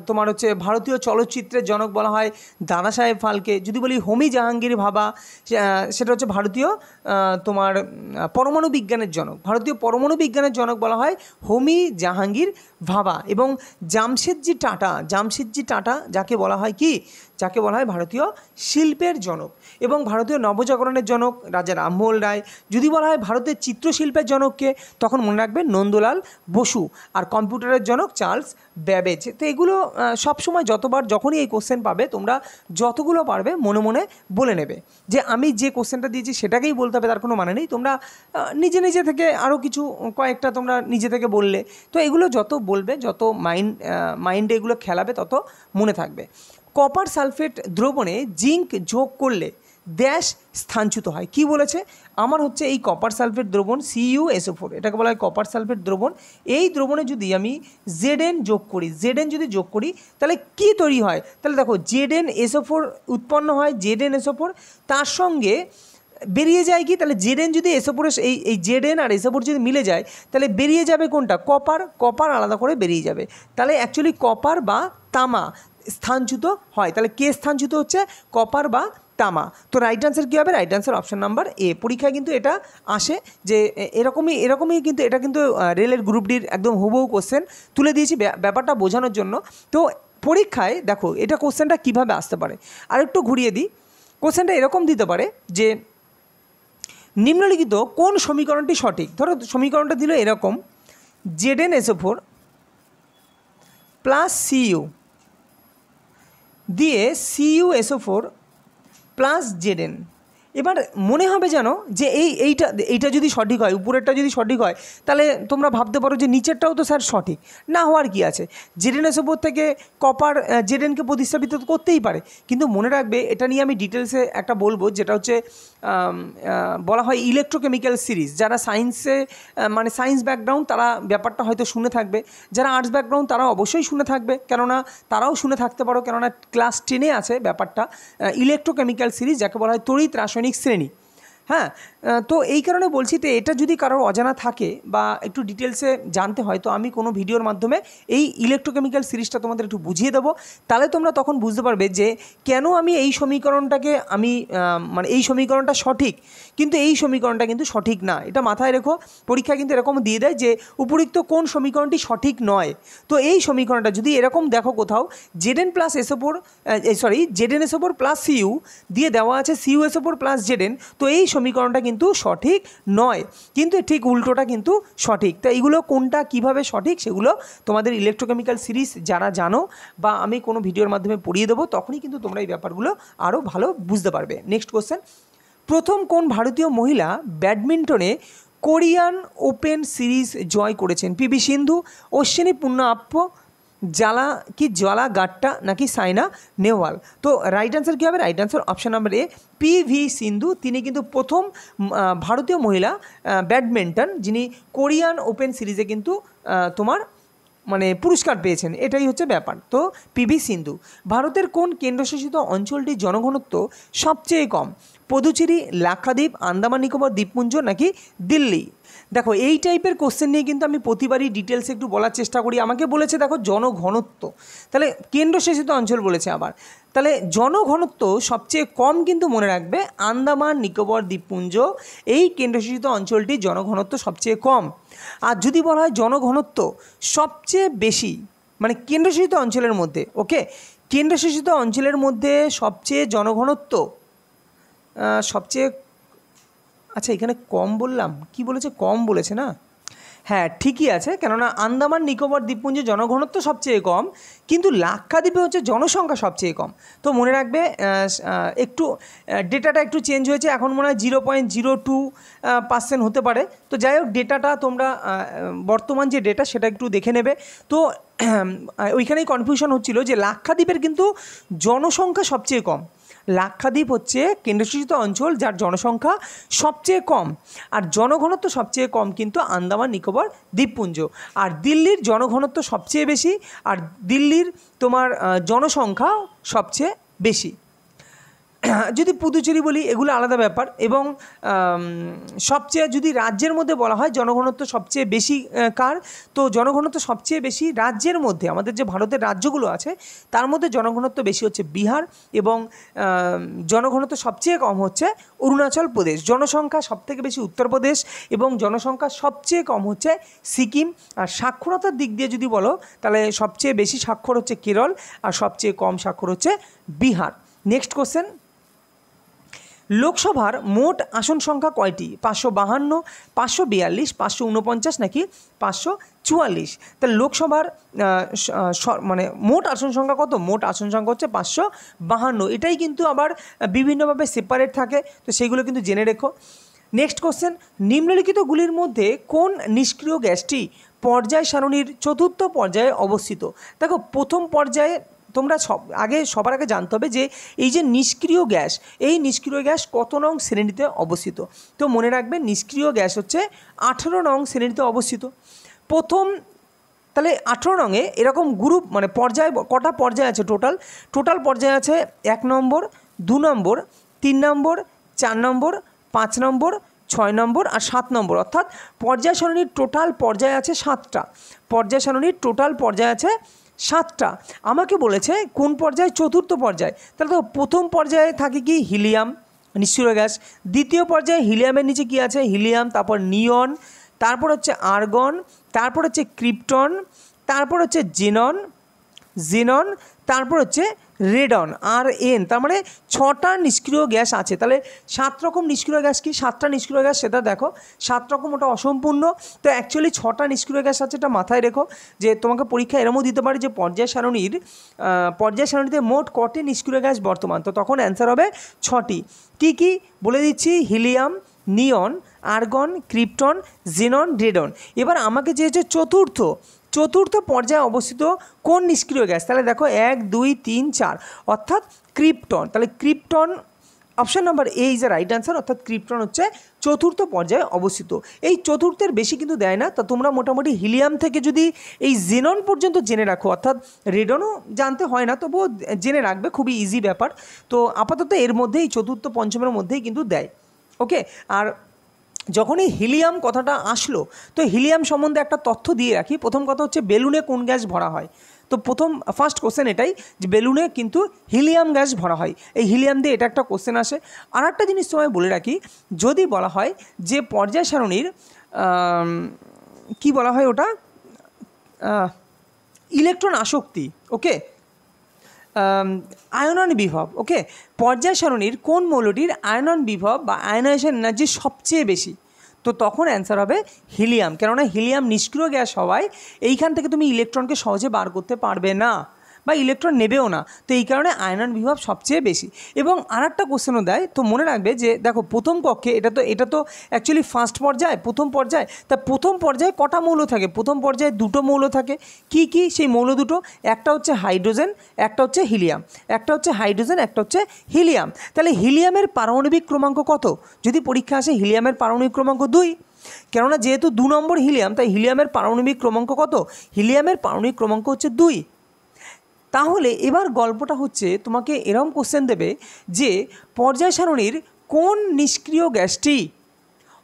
তোমার হচ্ছে ভারতীয় চলচ্চিত্রের জনক বলা হয় দাদাসাহেব ফালকে। যদি বলি হোমি জাহাঙ্গীর ভাবা, সেটা হচ্ছে ভারতীয় তোমার পরমাণু বিজ্ঞানের জনক। ভারতীয় পরমাণু বিজ্ঞানের জনক বলা হয় হোমি জাহাঙ্গীর ভাবা। এবং জামশেদজি টাটা যাকে বলা হয় কি? যাকে বলা হয় ভারতীয় শিল্পের জনক। এবং ভারতীয় নবজাগরণের জনক রাজা রামমোহন রায়। যদি বলা হয় ভারতের চিত্রশিল্পের জনককে, তখন মনে রাখবে নন্দলাল বসু। আর কম্পিউটারের জনক চার্লস ব্যাবেজ। তো এগুলো সবসময় যখনই এই কোশ্চেন পাবে তোমরা যতগুলো পারবে মনে মনে বলে নেবে। যে আমি যে কোশ্চেনটা দিয়েছি সেটাকেই বলতে হবে তার কোনো মানে নেই। তোমরা নিজে থেকে আরও কিছু কয়েকটা তোমরা নিজে থেকে বললে, তো এগুলো যত বলবে, যত মাইন্ডে এগুলো খেলাবে, তত মনে থাকবে। কপার সালফেট দ্রবণে জিঙ্ক যোগ করলে ড্যাশ স্থানচ্যুত হয়। কি বলেছে? আমার হচ্ছে এই কপার সালফেট দ্রবণ CuSO4, এটাকে বলা হয় কপার সালফেট দ্রবণ। এই দ্রবণে যদি আমি Zn যোগ করি, Zn যদি যোগ করি তাহলে কি তৈরি হয়? তাহলে দেখো ZnSO4 উৎপন্ন হয়, ZnSO4 তার সঙ্গে বেরিয়ে যায় কি? তাহলে Zn যদি SO4 এই Zn আর SO4 যদি মিলে যায় তাহলে বেরিয়ে যাবে কোনটা? কপার আলাদা করে বেরিয়ে যাবে। তাহলে অ্যাকচুয়ালি কপার বা তামা স্থানচ্যুত হয়। তাহলে কে স্থানচ্যুত হচ্ছে? কপার বা তামা। তো রাইট আনসার কী হবে? রাইট আনসার অপশান নাম্বার এ। পরীক্ষায় কিন্তু এটা আসে যে এরকমই কিন্তু এটা কিন্তু রেলের গ্রুপ ডির একদম হুবহু কোশ্চেন তুলে দিয়েছি ব্যাপারটা বোঝানোর জন্য। তো পরীক্ষায় দেখো এটা কোশ্চেনটা কীভাবে আসতে পারে, আর একটু ঘুরিয়ে দিই। কোশ্চেনটা এরকম দিতে পারে যে নিম্নলিখিত কোন সমীকরণটি সঠিক? ধরো সমীকরণটা দিল এরকম, ZnSO4 প্লাস Cu দিয়ে CuSO4 প্লাস Zn। এবার মনে হবে যেন যে এইটা যদি সঠিক হয়, উপরেরটা যদি সঠিক হয়, তাহলে তোমরা ভাবতে পারো যে নিচেরটাও তো স্যার সঠিক। না হওয়ার কি আছে? ZnSO4 থেকে কপার Znকে প্রতিস্থাপিত করতেই পারে। কিন্তু মনে রাখবে, এটা নিয়ে আমি ডিটেলসে একটা বলবো, যেটা হচ্ছে বলা হয় ইলেকট্রোকেমিক্যাল সিরিজ। যারা সায়েন্সে মানে সায়েন্স ব্যাকগ্রাউন্ড তারা ব্যাপারটা হয়তো শুনে থাকবে, যারা আর্টস ব্যাকগ্রাউন্ড তারা অবশ্যই শুনে থাকবে, কেননা তারাও শুনে থাকতে পারো, কেননা ক্লাস 10-এ আছে ব্যাপারটা ইলেকট্রোকেমিক্যাল সিরিজ, যাকে বলা হয় তড়িৎ রাসায়নিক শ্রেণী। হ্যাঁ, তো এই কারণে বলছি, তো এটা যদি কারোর অজানা থাকে বা একটু ডিটেলসে জানতে হয়, তো আমি কোনো ভিডিওর মাধ্যমে এই ইলেকট্রোকেমিক্যাল সিরিজটা তোমাদের একটু বুঝিয়ে দেবো। তাহলে তোমরা তখন বুঝতে পারবে যে কেন আমি এই সমীকরণটাকে মানে এই সমীকরণটা সঠিক, কিন্তু এই সমীকরণটা কিন্তু সঠিক না। এটা মাথায় রেখো, পরীক্ষা কিন্তু এরকম দিয়ে দেয় যে উপরিক্ত কোন সমীকরণটি সঠিক নয়। তো এই সমীকরণটা যদি এরকম দেখো কোথাও ZnSO4 প্লাস Cu দিয়ে দেওয়া আছে CuSO4 প্লাস Zn, তো এই সমীকরণটা কিন্তু সঠিক নয়, কিন্তু ঠিক উল্টোটা কিন্তু সঠিক। তো এইগুলো কোনটা কিভাবে সঠিক সেগুলো তোমাদের ইলেকট্রোকেমিক্যাল সিরিজ যারা জানো বা আমি কোনো ভিডিওর মাধ্যমে পড়িয়ে দেবো, তখনই কিন্তু তোমরা এই ব্যাপারগুলো আরও ভালো বুঝতে পারবে। নেক্সট কোশ্চেন, প্রথম কোন ভারতীয় মহিলা ব্যাডমিন্টনে কোরিয়ান ওপেন সিরিজ জয় করেছেন? পিভি সিন্ধু, অশ্বিনী পুন্নাপ্প, জ্বালা গাট্টা নাকি সাইনা নেহওয়াল? তো রাইট আনসার কী হবে? Right answer option number A, PV Sindhu. তিনি কিন্তু প্রথম ভারতীয় মহিলা ব্যাডমিন্টন যিনি কোরিয়ান ওপেন সিরিজে কিন্তু তোমার মানে পুরস্কার পেয়েছেন, এটাই হচ্ছে ব্যাপার। তো পিভি সিন্ধু। ভারতের কোন কেন্দ্রশাসিত অঞ্চলটির জনঘনত্ব সবচেয়ে কম? পুদুচেরি, লাক্ষাদ্বীপ, আন্দামান নিকোবর দ্বীপপুঞ্জ নাকি দিল্লি? দেখো এই টাইপের কোশ্চেন নিয়ে কিন্তু আমি প্রতিবারই ডিটেলসে একটু বলার চেষ্টা করি। আমাকে বলেছে দেখো জনঘনত্ব, তাহলে কেন্দ্রশাসিত অঞ্চল বলেছে আবার, তাহলে জনঘনত্ব সবচেয়ে কম কিন্তু মনে রাখবে আন্দামান নিকোবর দ্বীপপুঞ্জ, এই কেন্দ্রশাসিত অঞ্চলটির জনঘনত্ব সবচেয়ে কম। আর যদি বলা হয় জনঘনত্ব সবচেয়ে বেশি মানে কেন্দ্রশাসিত অঞ্চলের মধ্যে, ওকে, কেন্দ্রশাসিত অঞ্চলের মধ্যে সবচেয়ে জনঘনত্ব সবচেয়ে, আচ্ছা এখানে কম বললাম, কি বলেছে? কম বলেছে না? হ্যাঁ ঠিকই আছে, কেননা আন্দামান নিকোবর দ্বীপপুঞ্জে জনঘনত্ব সবচেয়ে কম, কিন্তু লাক্ষাদ্বীপে হচ্ছে জনসংখ্যা সবচেয়ে কম। তো মনে রাখবে একটু ডেটাটা একটু চেঞ্জ হয়েছে, এখন মনে হয় 0.02% হতে পারে। তো যাই হোক, ডেটাটা তোমরা বর্তমান যে ডেটা সেটা একটু দেখে নেবে। তো ওইখানেই কনফিউশন হচ্ছিল যে লাক্ষাদ্বীপের কিন্তু জনসংখ্যা সবচেয়ে কম। লাক্ষাদ্বীপ হচ্ছে কেন্দ্রশাসিত অঞ্চল যার জনসংখ্যা সবচেয়ে কম, আর জনঘনত্ব সবচেয়ে কম কিন্তু আন্দামান নিকোবর দ্বীপপুঞ্জ। আর দিল্লির জনঘনত্ব সবচেয়ে বেশি, আর দিল্লির তোমার জনসংখ্যা সবচেয়ে বেশি। যদি পুদুচেরি বলি এগুলো আলাদা ব্যাপার। এবং সবচেয়ে যদি রাজ্যের মধ্যে বলা হয় জনঘনত্ব সবচেয়ে বেশি কার, তো জনঘনত্ব সবচেয়ে বেশি রাজ্যের মধ্যে, আমাদের যে ভারতের রাজ্যগুলো আছে তার মধ্যে জনঘনত্ব বেশি হচ্ছে বিহার, এবং জনঘনত্ব সবচেয়ে কম হচ্ছে অরুণাচল প্রদেশ। জনসংখ্যা সবথেকে বেশি উত্তরপ্রদেশ, এবং জনসংখ্যা সবচেয়ে কম হচ্ছে সিকিম। আর সাক্ষরতার দিক দিয়ে যদি বলো তাহলে সবচেয়ে বেশি সাক্ষর হচ্ছে কেরল, আর সবচেয়ে কম সাক্ষর হচ্ছে বিহার। নেক্সট কোশ্চেন, লোকসভার মোট আসন সংখ্যা কয়টি? 552, 542, 549 নাকি 544? তাহলে লোকসভার মানে মোট আসন সংখ্যা কত? মোট আসন সংখ্যা হচ্ছে 552। এটাই কিন্তু আবার বিভিন্নভাবে সেপারেট থাকে, তো সেগুলো কিন্তু জেনে রেখো। নেক্সট কোশ্চেন, নিম্নলিখিতগুলির মধ্যে কোন নিষ্ক্রিয় গ্যাসটি পর্যায় সারণীর চতুর্থ পর্যায়ে অবস্থিত? দেখো প্রথম পর্যায়ে তোমরা সবার আগে জানতে হবে যে এই যে নিষ্ক্রিয় গ্যাস, এই নিষ্ক্রিয় গ্যাস কত নং শ্রেণীতে অবস্থিত। তো মনে রাখবে নিষ্ক্রিয় গ্যাস হচ্ছে 18 নং শ্রেণীতে অবস্থিত। প্রথম তাহলে 18 নংয়ে এরকম গ্রুপ মানে পর্যায়, কটা পর্যায় আছে টোটাল পর্যায় আছে 1 নম্বর, 2 নম্বর, 3 নম্বর, 4 নম্বর, 5 নম্বর, 6 নম্বর আর 7 নম্বর, অর্থাৎ পর্যায় সারণীর টোটাল পর্যায় আছে 7টা। পর্যায় সারণীর টোটাল পর্যায় আছে 7টা। আমাকে বলেছে কোন পর্যায়? চতুর্থ পর্যায়। তাহলে তো প্রথম পর্যায়ে থাকে কি? হিলিয়াম, নিষ্ক্রিয় গ্যাস। দ্বিতীয় পর্যায়ে হিলিয়ামের নিচে কি আছে? হিলিয়াম, তারপর নিয়ন, তারপর হচ্ছে আর্গন, তারপর হচ্ছে ক্রিপ্টন, তারপর হচ্ছে জিনন, তারপর হচ্ছে রেডন, আর এন। তার মানে 6টা নিষ্ক্রিয় গ্যাস আছে। তাহলে 7 রকম নিষ্ক্রিয় গ্যাস কি? 7টা নিষ্ক্রিয় গ্যাস, সেটা দেখো। 7 রকম, ওটা অসম্পূর্ণ। তো অ্যাকচুয়ালি 6টা নিষ্ক্রিয় গ্যাস আছে, এটা মাথায় রেখো। যে তোমাকে পরীক্ষা এরমও দিতে পারে যে পর্যায় সারণীতে মোট কটি নিষ্ক্রিয় গ্যাস বর্তমান, তো তখন অ্যান্সার হবে 6টি। কী কী বলে দিচ্ছি? হিলিয়াম, নিয়ন, আর্গন, ক্রিপ্টন, জিনন, রেডন। এবার আমাকে চেয়েছে চতুর্থ পর্যায়ে অবস্থিত কোন নিষ্ক্রিয় গ্যাস? তাহলে দেখো 1, 2, 3, 4, অর্থাৎ ক্রিপ্টন। তাহলে krypton, option number A is the right answer, অর্থাৎ ক্রিপ্টন হচ্ছে চতুর্থ পর্যায়ে অবস্থিত। এই চতুর্থের বেশি কিন্তু দেয় না, তো তোমরা মোটামুটি হিলিয়াম থেকে যদি এই জিনন পর্যন্ত জেনে রাখো, অর্থাৎ রেডনও জানতে হয় না, তবুও জেনে রাখবে, খুবই ইজি ব্যাপার। তো আপাতত এর মধ্যেই চতুর্থ পঞ্চমের মধ্যেই কিন্তু দেয়। ওকে, আর যখনই হিলিয়াম কথাটা আসলো, তো হিলিয়াম সম্বন্ধে একটা তথ্য দিয়ে রাখি। প্রথম কথা হচ্ছে বেলুনে কোন গ্যাস ভরা হয়? তো ফার্স্ট কোশ্চেন এটাই যে বেলুনে কিন্তু হিলিয়াম গ্যাস ভরা হয়। এই হিলিয়াম দিয়ে এটা একটা কোশ্চেন আসে। আর একটা জিনিস তোমায় বলে রাখি, যদি বলা হয় যে পর্যায় সারণীর কী বলা হয় ওটা, ইলেকট্রন আসক্তি, ওকে, আয়নন বিভব, ওকে, পর্যায় সারণীর কোন মৌলটির আয়নন বিভব বা আয়নাইজেশন এনার্জি সবচেয়ে বেশি? তো তখন অ্যান্সার হবে হিলিয়াম। কেননা হিলিয়াম নিষ্ক্রিয় গ্যাস হওয়ায় এইখান থেকে তুমি ইলেকট্রনকে সহজে বার করতে পারবে না বা ইলেকট্রন নেবেও না, তো এই কারণে আয়নন বিভব সবচেয়ে বেশি। এবং আর একটা কোশ্চেনও দেয়, তো মনে রাখবে যে দেখো প্রথম কক্ষে এটা তো অ্যাকচুয়ালি ফার্স্ট পর্যায়, প্রথম পর্যায়। তা প্রথম পর্যায়ে কটা মৌল থাকে? প্রথম পর্যায়ে 2টো মৌল থাকে। কি কি সেই মৌল দুটো? একটা হচ্ছে হাইড্রোজেন, একটা হচ্ছে হিলিয়াম। একটা হচ্ছে হাইড্রোজেন, একটা হচ্ছে হিলিয়াম। তাহলে হিলিয়ামের পারমাণবিক ক্রমাঙ্ক কত? যদি পরীক্ষা আসে, হিলিয়ামের পারমাণবিক ক্রমাঙ্ক 2। কেননা যেহেতু 2 নম্বর হিলিয়াম, তাই হিলিয়ামের পারমাণবিক ক্রমাঙ্ক কত? হিলিয়ামের পারমাণবিক ক্রমাঙ্ক হচ্ছে 2। তাহলে এবার গল্পটা হচ্ছে, তোমাকে এরকম কোশ্চেন দেবে যে পর্যায় সারণীর কোন নিষ্ক্রিয় গ্যাসটি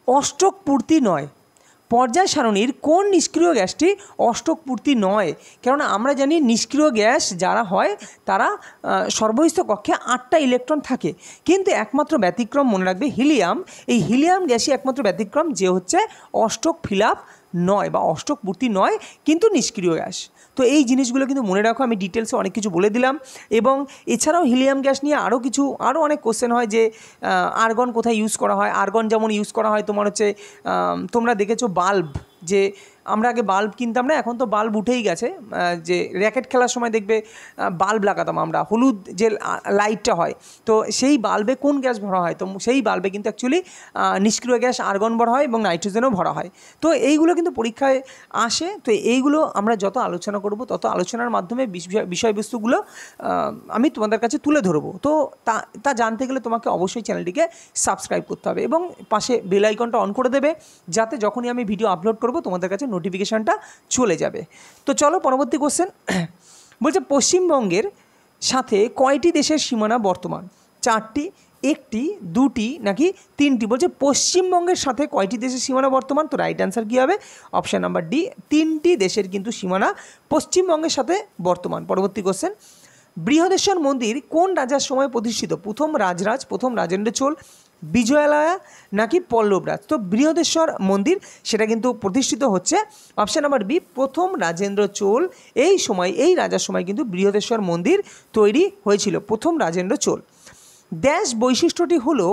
অষ্টক পূর্তি নয়? পর্যায় সারণীর কোন নিষ্ক্রিয় গ্যাসটি অষ্টক পূর্তি নয়? কেননা আমরা জানি নিষ্ক্রিয় গ্যাস যারা হয় তারা সর্বস্থ কক্ষে 8টা ইলেকট্রন থাকে, কিন্তু একমাত্র ব্যতিক্রম মনে রাখবে হিলিয়াম। এই হিলিয়াম গ্যাসই একমাত্র ব্যতিক্রম যে হচ্ছে অষ্টক ফিলাপ নয় বা অষ্টক পূর্তি নয়, কিন্তু নিষ্ক্রিয় গ্যাস। তো এই জিনিসগুলো কিন্তু মনে রাখো, আমি ডিটেলসে অনেক কিছু বলে দিলাম। এবং এছাড়াও হিলিয়াম গ্যাস নিয়ে আরও অনেক কোশ্চেন হয় যে আর্গন কোথায় ইউজ করা হয়। আর্গন যেমন ইউজ করা হয় তোমার হচ্ছে, তোমরা দেখেছো বাল্ব, যে আমরা আগে বাল্ব কিনতাম না, এখন তো বাল্ব উঠেই গেছে। যে র্যাকেট খেলার সময় দেখবে বাল্ব লাগাতাম আমরা, হলুদ যে লাইটটা হয়, তো সেই বাল্বে কোন গ্যাস ভরা হয়? তো সেই বাল্বে কিন্তু অ্যাকচুয়ালি নিষ্ক্রিয় গ্যাস আর্গন ভরা হয় এবং নাইট্রোজেনও ভরা হয়। তো এইগুলো কিন্তু পরীক্ষায় আসে। তো এইগুলো আমরা যত আলোচনা করব, তত আলোচনার মাধ্যমে বিষয়বস্তুগুলো আমি তোমাদের কাছে তুলে ধরবো। তো তা জানতে গেলে তোমাকে অবশ্যই চ্যানেলটিকে সাবস্ক্রাইব করতে হবে এবং পাশে বেল আইকনটা অন করে দেবে, যাতে যখনই আমি ভিডিও আপলোড করব তোমাদের কাছে নোটিফিকেশানটা চলে যাবে। তো চলো পরবর্তী কোশ্চেন। বলছে পশ্চিমবঙ্গের সাথে কয়টি দেশের সীমানা বর্তমান? 4টি, 1টি, 2টি নাকি 3টি? বলছে পশ্চিমবঙ্গের সাথে কয়টি দেশের সীমানা বর্তমান? তো রাইট অ্যান্সার কী হবে? অপশান নাম্বার ডি, 3টি দেশের কিন্তু সীমানা পশ্চিমবঙ্গের সাথে বর্তমান। পরবর্তী কোশ্চেন, বৃহদেশ্বর মন্দির কোন রাজার সময় প্রতিষ্ঠিত? প্রথম রাজেন্দ্র চোল, বিজয়ালয়া নাকি পল্লবরাজ? তো বৃহদেশ্বর মন্দির সেটা কিন্তু প্রতিষ্ঠিত হচ্ছে অপশান নাম্বার বি, প্রথম রাজেন্দ্র চোল। এই রাজার সময় কিন্তু বৃহদেশ্বর মন্দির তৈরি হয়েছিল, প্রথম রাজেন্দ্র চোল। ড্যাশ বৈশিষ্ট্যটি হলো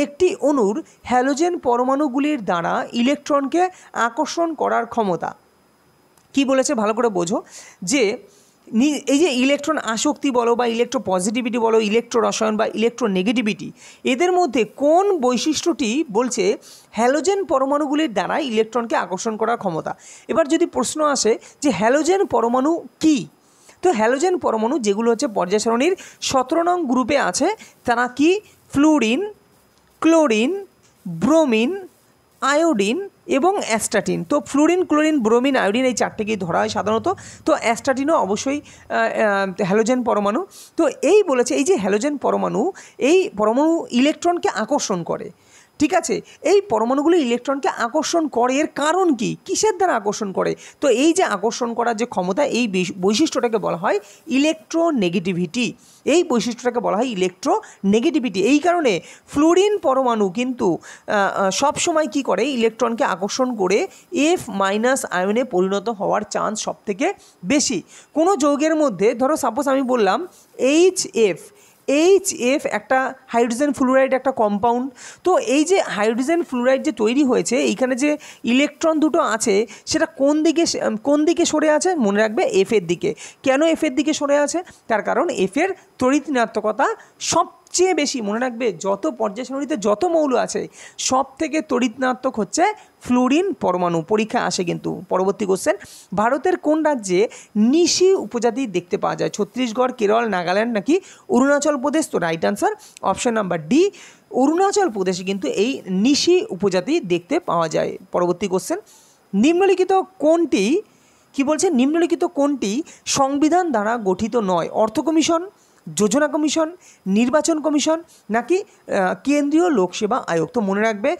একটি অণুর হ্যালোজেন পরমাণুগুলির দ্বারা ইলেকট্রনকে আকর্ষণ করার ক্ষমতা। কি বলেছে ভালো করে বোঝো, যে এই যে ইলেকট্রন আসক্তি বলো বা ইলেকট্রো পজিটিভিটি বলো, ইলেকট্রো রসায়ন বা ইলেকট্রো নেগেটিভিটি, এদের মধ্যে কোন বৈশিষ্ট্যটি বলছে হ্যালোজেন পরমাণুগুলির দ্বারা ইলেকট্রনকে আকর্ষণ করার ক্ষমতা? এবার যদি প্রশ্ন আসে যে হ্যালোজেন পরমাণু কি, তো হ্যালোজেন পরমাণু যেগুলো হচ্ছে পর্যায় সারণীর 17 নং গ্রুপে আছে তারা কি ফ্লুরিন, ক্লোরিন, ব্রোমিন, আয়োডিন এবং অ্যাস্টাটিন। তো ফ্লুরিন, ক্লোরিন, ব্রোমিন, আয়োডিন এই চারটেকেই ধরা হয় সাধারণত। তো অ্যাস্টাটিনও অবশ্যই হ্যালোজেন পরমাণু। তো এই বলেছে এই যে হ্যালোজেন পরমাণু, এই পরমাণু ইলেকট্রনকে আকর্ষণ করে, ঠিক আছে। এই পরমাণুগুলো ইলেকট্রনকে আকর্ষণ করে, এর কারণ কি, কিসের দ্বারা আকর্ষণ করে? তো এই যে আকর্ষণ করার যে ক্ষমতা, এই বৈশিষ্ট্যটাকে বলা হয় ইলেকট্রোনেগেটিভিটি। এই বৈশিষ্ট্যটাকে বলা হয় ইলেকট্রোনেগেটিভিটি। এই কারণে ফ্লুরিন পরমাণু কিন্তু সবসময় কী করে, ইলেকট্রনকে আকর্ষণ করে F- আয়নে পরিণত হওয়ার চান্স সবথেকে বেশি। কোনো যৌগের মধ্যে ধরো সাপোজ আমি বললাম HF একটা হাইড্রোজেন ফ্লুরাইড একটা কম্পাউন্ড। তো এই যে হাইড্রোজেন ফ্লুরাইড যে তৈরি হয়েছে, এইখানে যে ইলেকট্রন দুটো আছে সেটা কোন দিকে সরে আছে? মনে রাখবে এফের দিকে। কেন এফের দিকে সরে আছে? তার কারণ এফের তড়িৎ ঋণাত্মকতা সবচেয়ে বেশি। মনে রাখবে যত পর্যায় সারণীতে যত মৌল আছে সব থেকে তড়িৎ ঋণাত্মক হচ্ছে ফ্লুরিন পরমাণু। পরীক্ষা আসে কিন্তু। পরবর্তী কোশ্চেন, ভারতের কোন রাজ্যে নিশি উপজাতি দেখতে পাওয়া যায়? ছত্তিশগড়, কেরল, নাগাল্যান্ড নাকি অরুণাচল প্রদেশ? তো right answer option number D, Arunachal প্রদেশে কিন্তু এই নিশি উপজাতি দেখতে পাওয়া যায়। পরবর্তী কোশ্চেন, নিম্নলিখিত কোনটি কি বলছে, নিম্নলিখিত কোনটি সংবিধান দ্বারা গঠিত নয়? অর্থ কমিশন, যোজনা কমিশন, নির্বাচন কমিশন নাকি কেন্দ্রীয় লোকসেবা আয়োগ? তো মনে রাখবে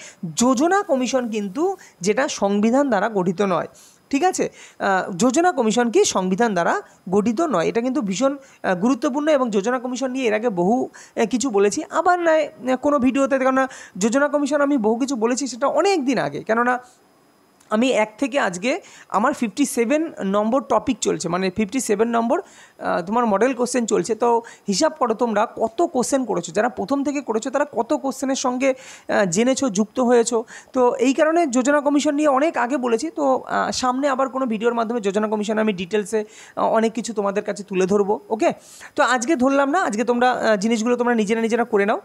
যোজনা কমিশন কিন্তু যেটা সংবিধান দ্বারা গঠিত নয়, ঠিক আছে। যোজনা কমিশন কি সংবিধান দ্বারা গঠিত নয়, এটা কিন্তু ভীষণ গুরুত্বপূর্ণ। এবং যোজনা কমিশন নিয়ে এর আগে বহু কিছু বলেছি, আবার নয় কোনো ভিডিওতে, কেননা যোজনা কমিশন আমি বহু কিছু বলেছি সেটা অনেক দিন আগে। কেননা আমি থেকে আজকে আমার 57 নম্বর টপিক চলছে, মানে 57 নম্বর তোমার মডেল কোশ্চেন চলছে। তো হিসাব করো তোমরা কত কোশ্চেন করেছো, যারা প্রথম থেকে করেছো তারা কত কোশ্চেনের সঙ্গে জেনেছো, যুক্ত হয়েছো। তো এই কারণে যোজনা কমিশন নিয়ে অনেক আগে বলেছি। তো সামনে আবার কোনো ভিডিওর মাধ্যমে যোজনা কমিশন আমি ডিটেলসে অনেক কিছু তোমাদের কাছে তুলে ধরবো। ওকে, তো আজকে ধরলাম না, আজকে তোমরা জিনিসগুলো তোমরা নিজেরা করে নাও।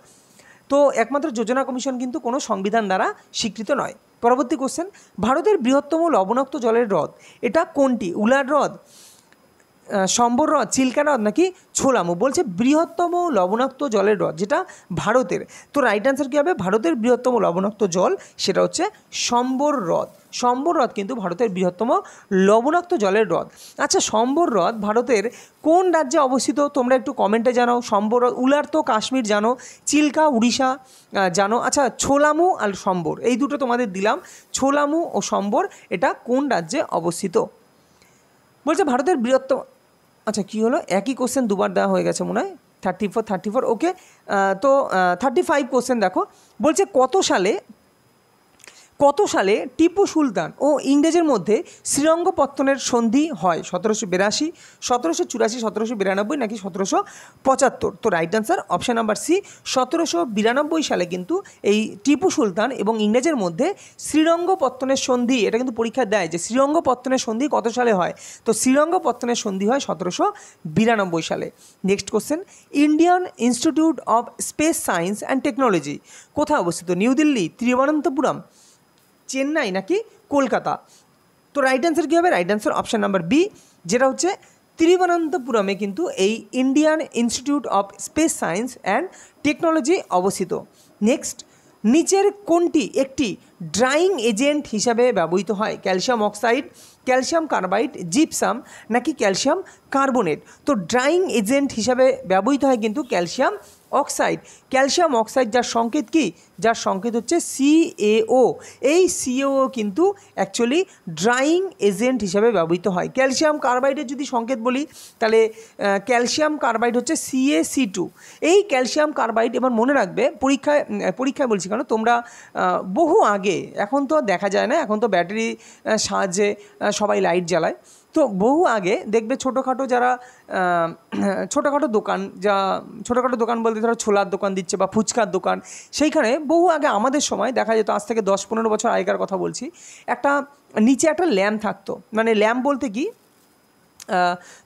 তো একমাত্র যোজনা কমিশন কিন্তু কোনো সংবিধান দ্বারা স্বীকৃত নয়। পরবর্তী কোশ্চেন, ভারতের বৃহত্তম লবণাক্ত জলের হ্রদ এটা কোনটি? উলার হ্রদ, সম্বর হ্রদ, চিল্কা হ্রদ নাকি ছোলামু? বলছে বৃহত্তম লবণাক্ত জলের হ্রদ যেটা ভারতের। তো রাইট আনসার কী হবে? ভারতের বৃহত্তম লবণাক্ত জল সেটা হচ্ছে সম্বর হ্রদ। সম্বর হ্রদ কিন্তু ভারতের বৃহত্তম লবণাক্ত জলের হ্রদ। আচ্ছা, সম্বর হ্রদ ভারতের কোন রাজ্যে অবস্থিত? তোমরা একটু কমেন্টে জানাও। সম্বর হ্রদ, উলার তো কাশ্মীর জানো, চিল্কা উড়িষ্যা জানো। আচ্ছা, ছোলামু আর সম্বর এই দুটো তোমাদের দিলাম। ছোলামু ও সম্বর এটা কোন রাজ্যে অবস্থিত? বলছে ভারতের বৃহত্তম, আচ্ছা কী হলো, একই কোশ্চেন দুবার দেওয়া হয়ে গেছে মনে হয়। 34 ওকে। তো 35 কোশ্চেন দেখো, বলছে কত সালে টিপু সুলতান ও ইংরেজের মধ্যে শ্রীরঙ্গপত্তনের সন্ধি হয়? 1782, 1784, 1792 নাকি 1775? তো right answer option number C, 1792 সালে কিন্তু এই টিপু সুলতান এবং ইংরেজের মধ্যে শ্রীরঙ্গপত্তনের সন্ধি, এটা কিন্তু পরীক্ষা দেয় যে শ্রীরঙ্গপত্তনের সন্ধি কত সালে হয়। তো শ্রীরঙ্গপত্তনের সন্ধি হয় 1792 সালে। Next question, Indian Institute of Space Science and technology কোথায় অবস্থিত? নিউ দিল্লি, তিরুবনন্তপুরম, চেন্নাই নাকি কলকাতা? তো রাইট অ্যান্সার কী হবে? Right answer option number B, যেটা হচ্ছে তিরুবনন্তপুরমে কিন্তু এই Indian Institute of Space Science and Technology অবস্থিত। নেক্সট, নিচের কোনটি একটি ড্রাইং এজেন্ট হিসাবে ব্যবহৃত হয়? Calcium oxide, calcium carbide, gypsum নাকি ক্যালসিয়াম কার্বনেট? তো ড্রাইং এজেন্ট হিসাবে ব্যবহৃত হয় কিন্তু ক্যালসিয়াম অক্সাইড। ক্যালসিয়াম অক্সাইড যার সংকেত কি? যার সংকেত হচ্ছে CaO। এই CaO কিন্তু অ্যাকচুয়ালি ড্রাইং এজেন্ট হিসাবে ব্যবহৃত হয়। ক্যালসিয়াম কার্বাইডের যদি সংকেত বলি তাহলে ক্যালসিয়াম কার্বাইড হচ্ছে CaC2। এই ক্যালসিয়াম কার্বাইড, এবার মনে রাখবে পরীক্ষায় বলছি কেন, তোমরা বহু আগে, এখন তো দেখা যায় না, এখন তো ব্যাটারি সাহায্যে সবাই লাইট জ্বালায়। তো বহু আগে দেখবে ছোটোখাটো যারা ছোটোখাটো দোকান বলতে ধরো ছোলার দোকান দিচ্ছে বা ফুচকার দোকান, সেইখানে বহু আগে আমাদের সময় দেখা যেত, আজ থেকে 10-15 বছর আগেকার কথা বলছি, নিচে একটা ল্যাম্প থাকতো। মানে ল্যাম্প বলতে কি,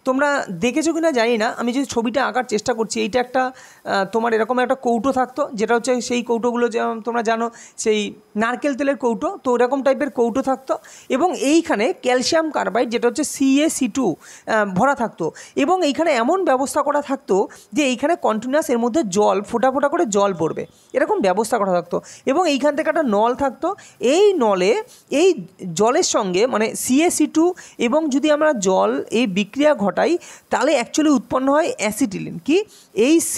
তোমরা দেখেছো কি না জানি না, আমি যে ছবিটা আঁকার চেষ্টা করছি, এইটা একটা তোমার এরকম একটা কৌটো থাকতো, যেটা হচ্ছে সেই কৌটোগুলো যেমন তোমরা জানো সেই নারকেল তেলের কৌটো, তো এরকম টাইপের কৌটো থাকতো এবং এইখানে ক্যালসিয়াম কার্বাইড যেটা হচ্ছে CaC2 ভরা থাকতো এবং এইখানে এমন ব্যবস্থা করা থাকতো যে এইখানে কন্টিনিউয়াস এর মধ্যে জল ফোঁটা ফোঁটা করে জল পড়বে, এরকম ব্যবস্থা করা থাকতো এবং এইখান থেকে একটা নল থাকতো। এই নলে এই জলের সঙ্গে মানে CaC2 এবং যদি আমরা জল এই বিক্রিয়া ঘটাই তাহলে অ্যাকচুয়ালি উৎপন্ন হয় অ্যাসিটিলিন, কি H3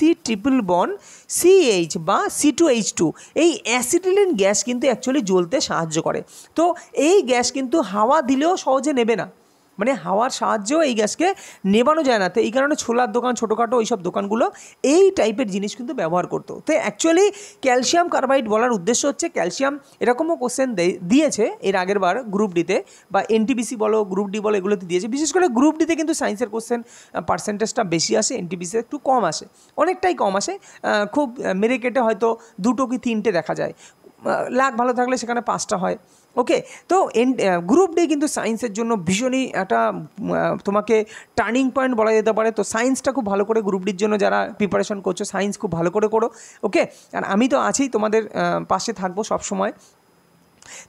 CH বা C2H2। এই অ্যাসিটিলিন গ্যাস কিন্তু অ্যাকচুয়ালি জ্বলতে সাহায্য করে। তো এই গ্যাস কিন্তু হাওয়া দিলেও সহজে নেবে না, মানে হাওয়ার সাহায্যেও এই গ্যাসকে নেবানো যায় না। তো এই কারণে ছোলার দোকান ছোটোখাটো ওইসব দোকানগুলো এই টাইপের জিনিস কিন্তু ব্যবহার করতো। তো অ্যাকচুয়ালি ক্যালসিয়াম কার্বাইড বলার উদ্দেশ্য হচ্ছে ক্যালসিয়াম, এরকমও কোশ্চেন দিয়েছে এর আগের বার গ্রুপ ডিতে বা NTPC বলো গ্রুপ ডি বলো এগুলোতে দিয়েছে। বিশেষ করে গ্রুপ ডিতে কিন্তু সায়েন্সের কোশ্চেন পার্সেন্টেজটা বেশি আসে, NTPC একটু কম আসে, অনেকটাই কম আসে, খুব মেরে কেটে হয়তো 2টো কি 3টে দেখা যায়, লাক ভালো থাকলে সেখানে 5টা হয়। ওকে, তো গ্রুপ ডি কিন্তু সায়েন্সের জন্য ভীষণই একটা তোমাকে টার্নিং পয়েন্ট বলা যেতে পারে। তো সায়েন্সটা খুব ভালো করে গ্রুপ ডির জন্য যারা প্রিপারেশন করছো সায়েন্স খুব ভালো করে করো। ওকে, আর আমি তো আছি তোমাদের পাশে থাকবো সব সময়।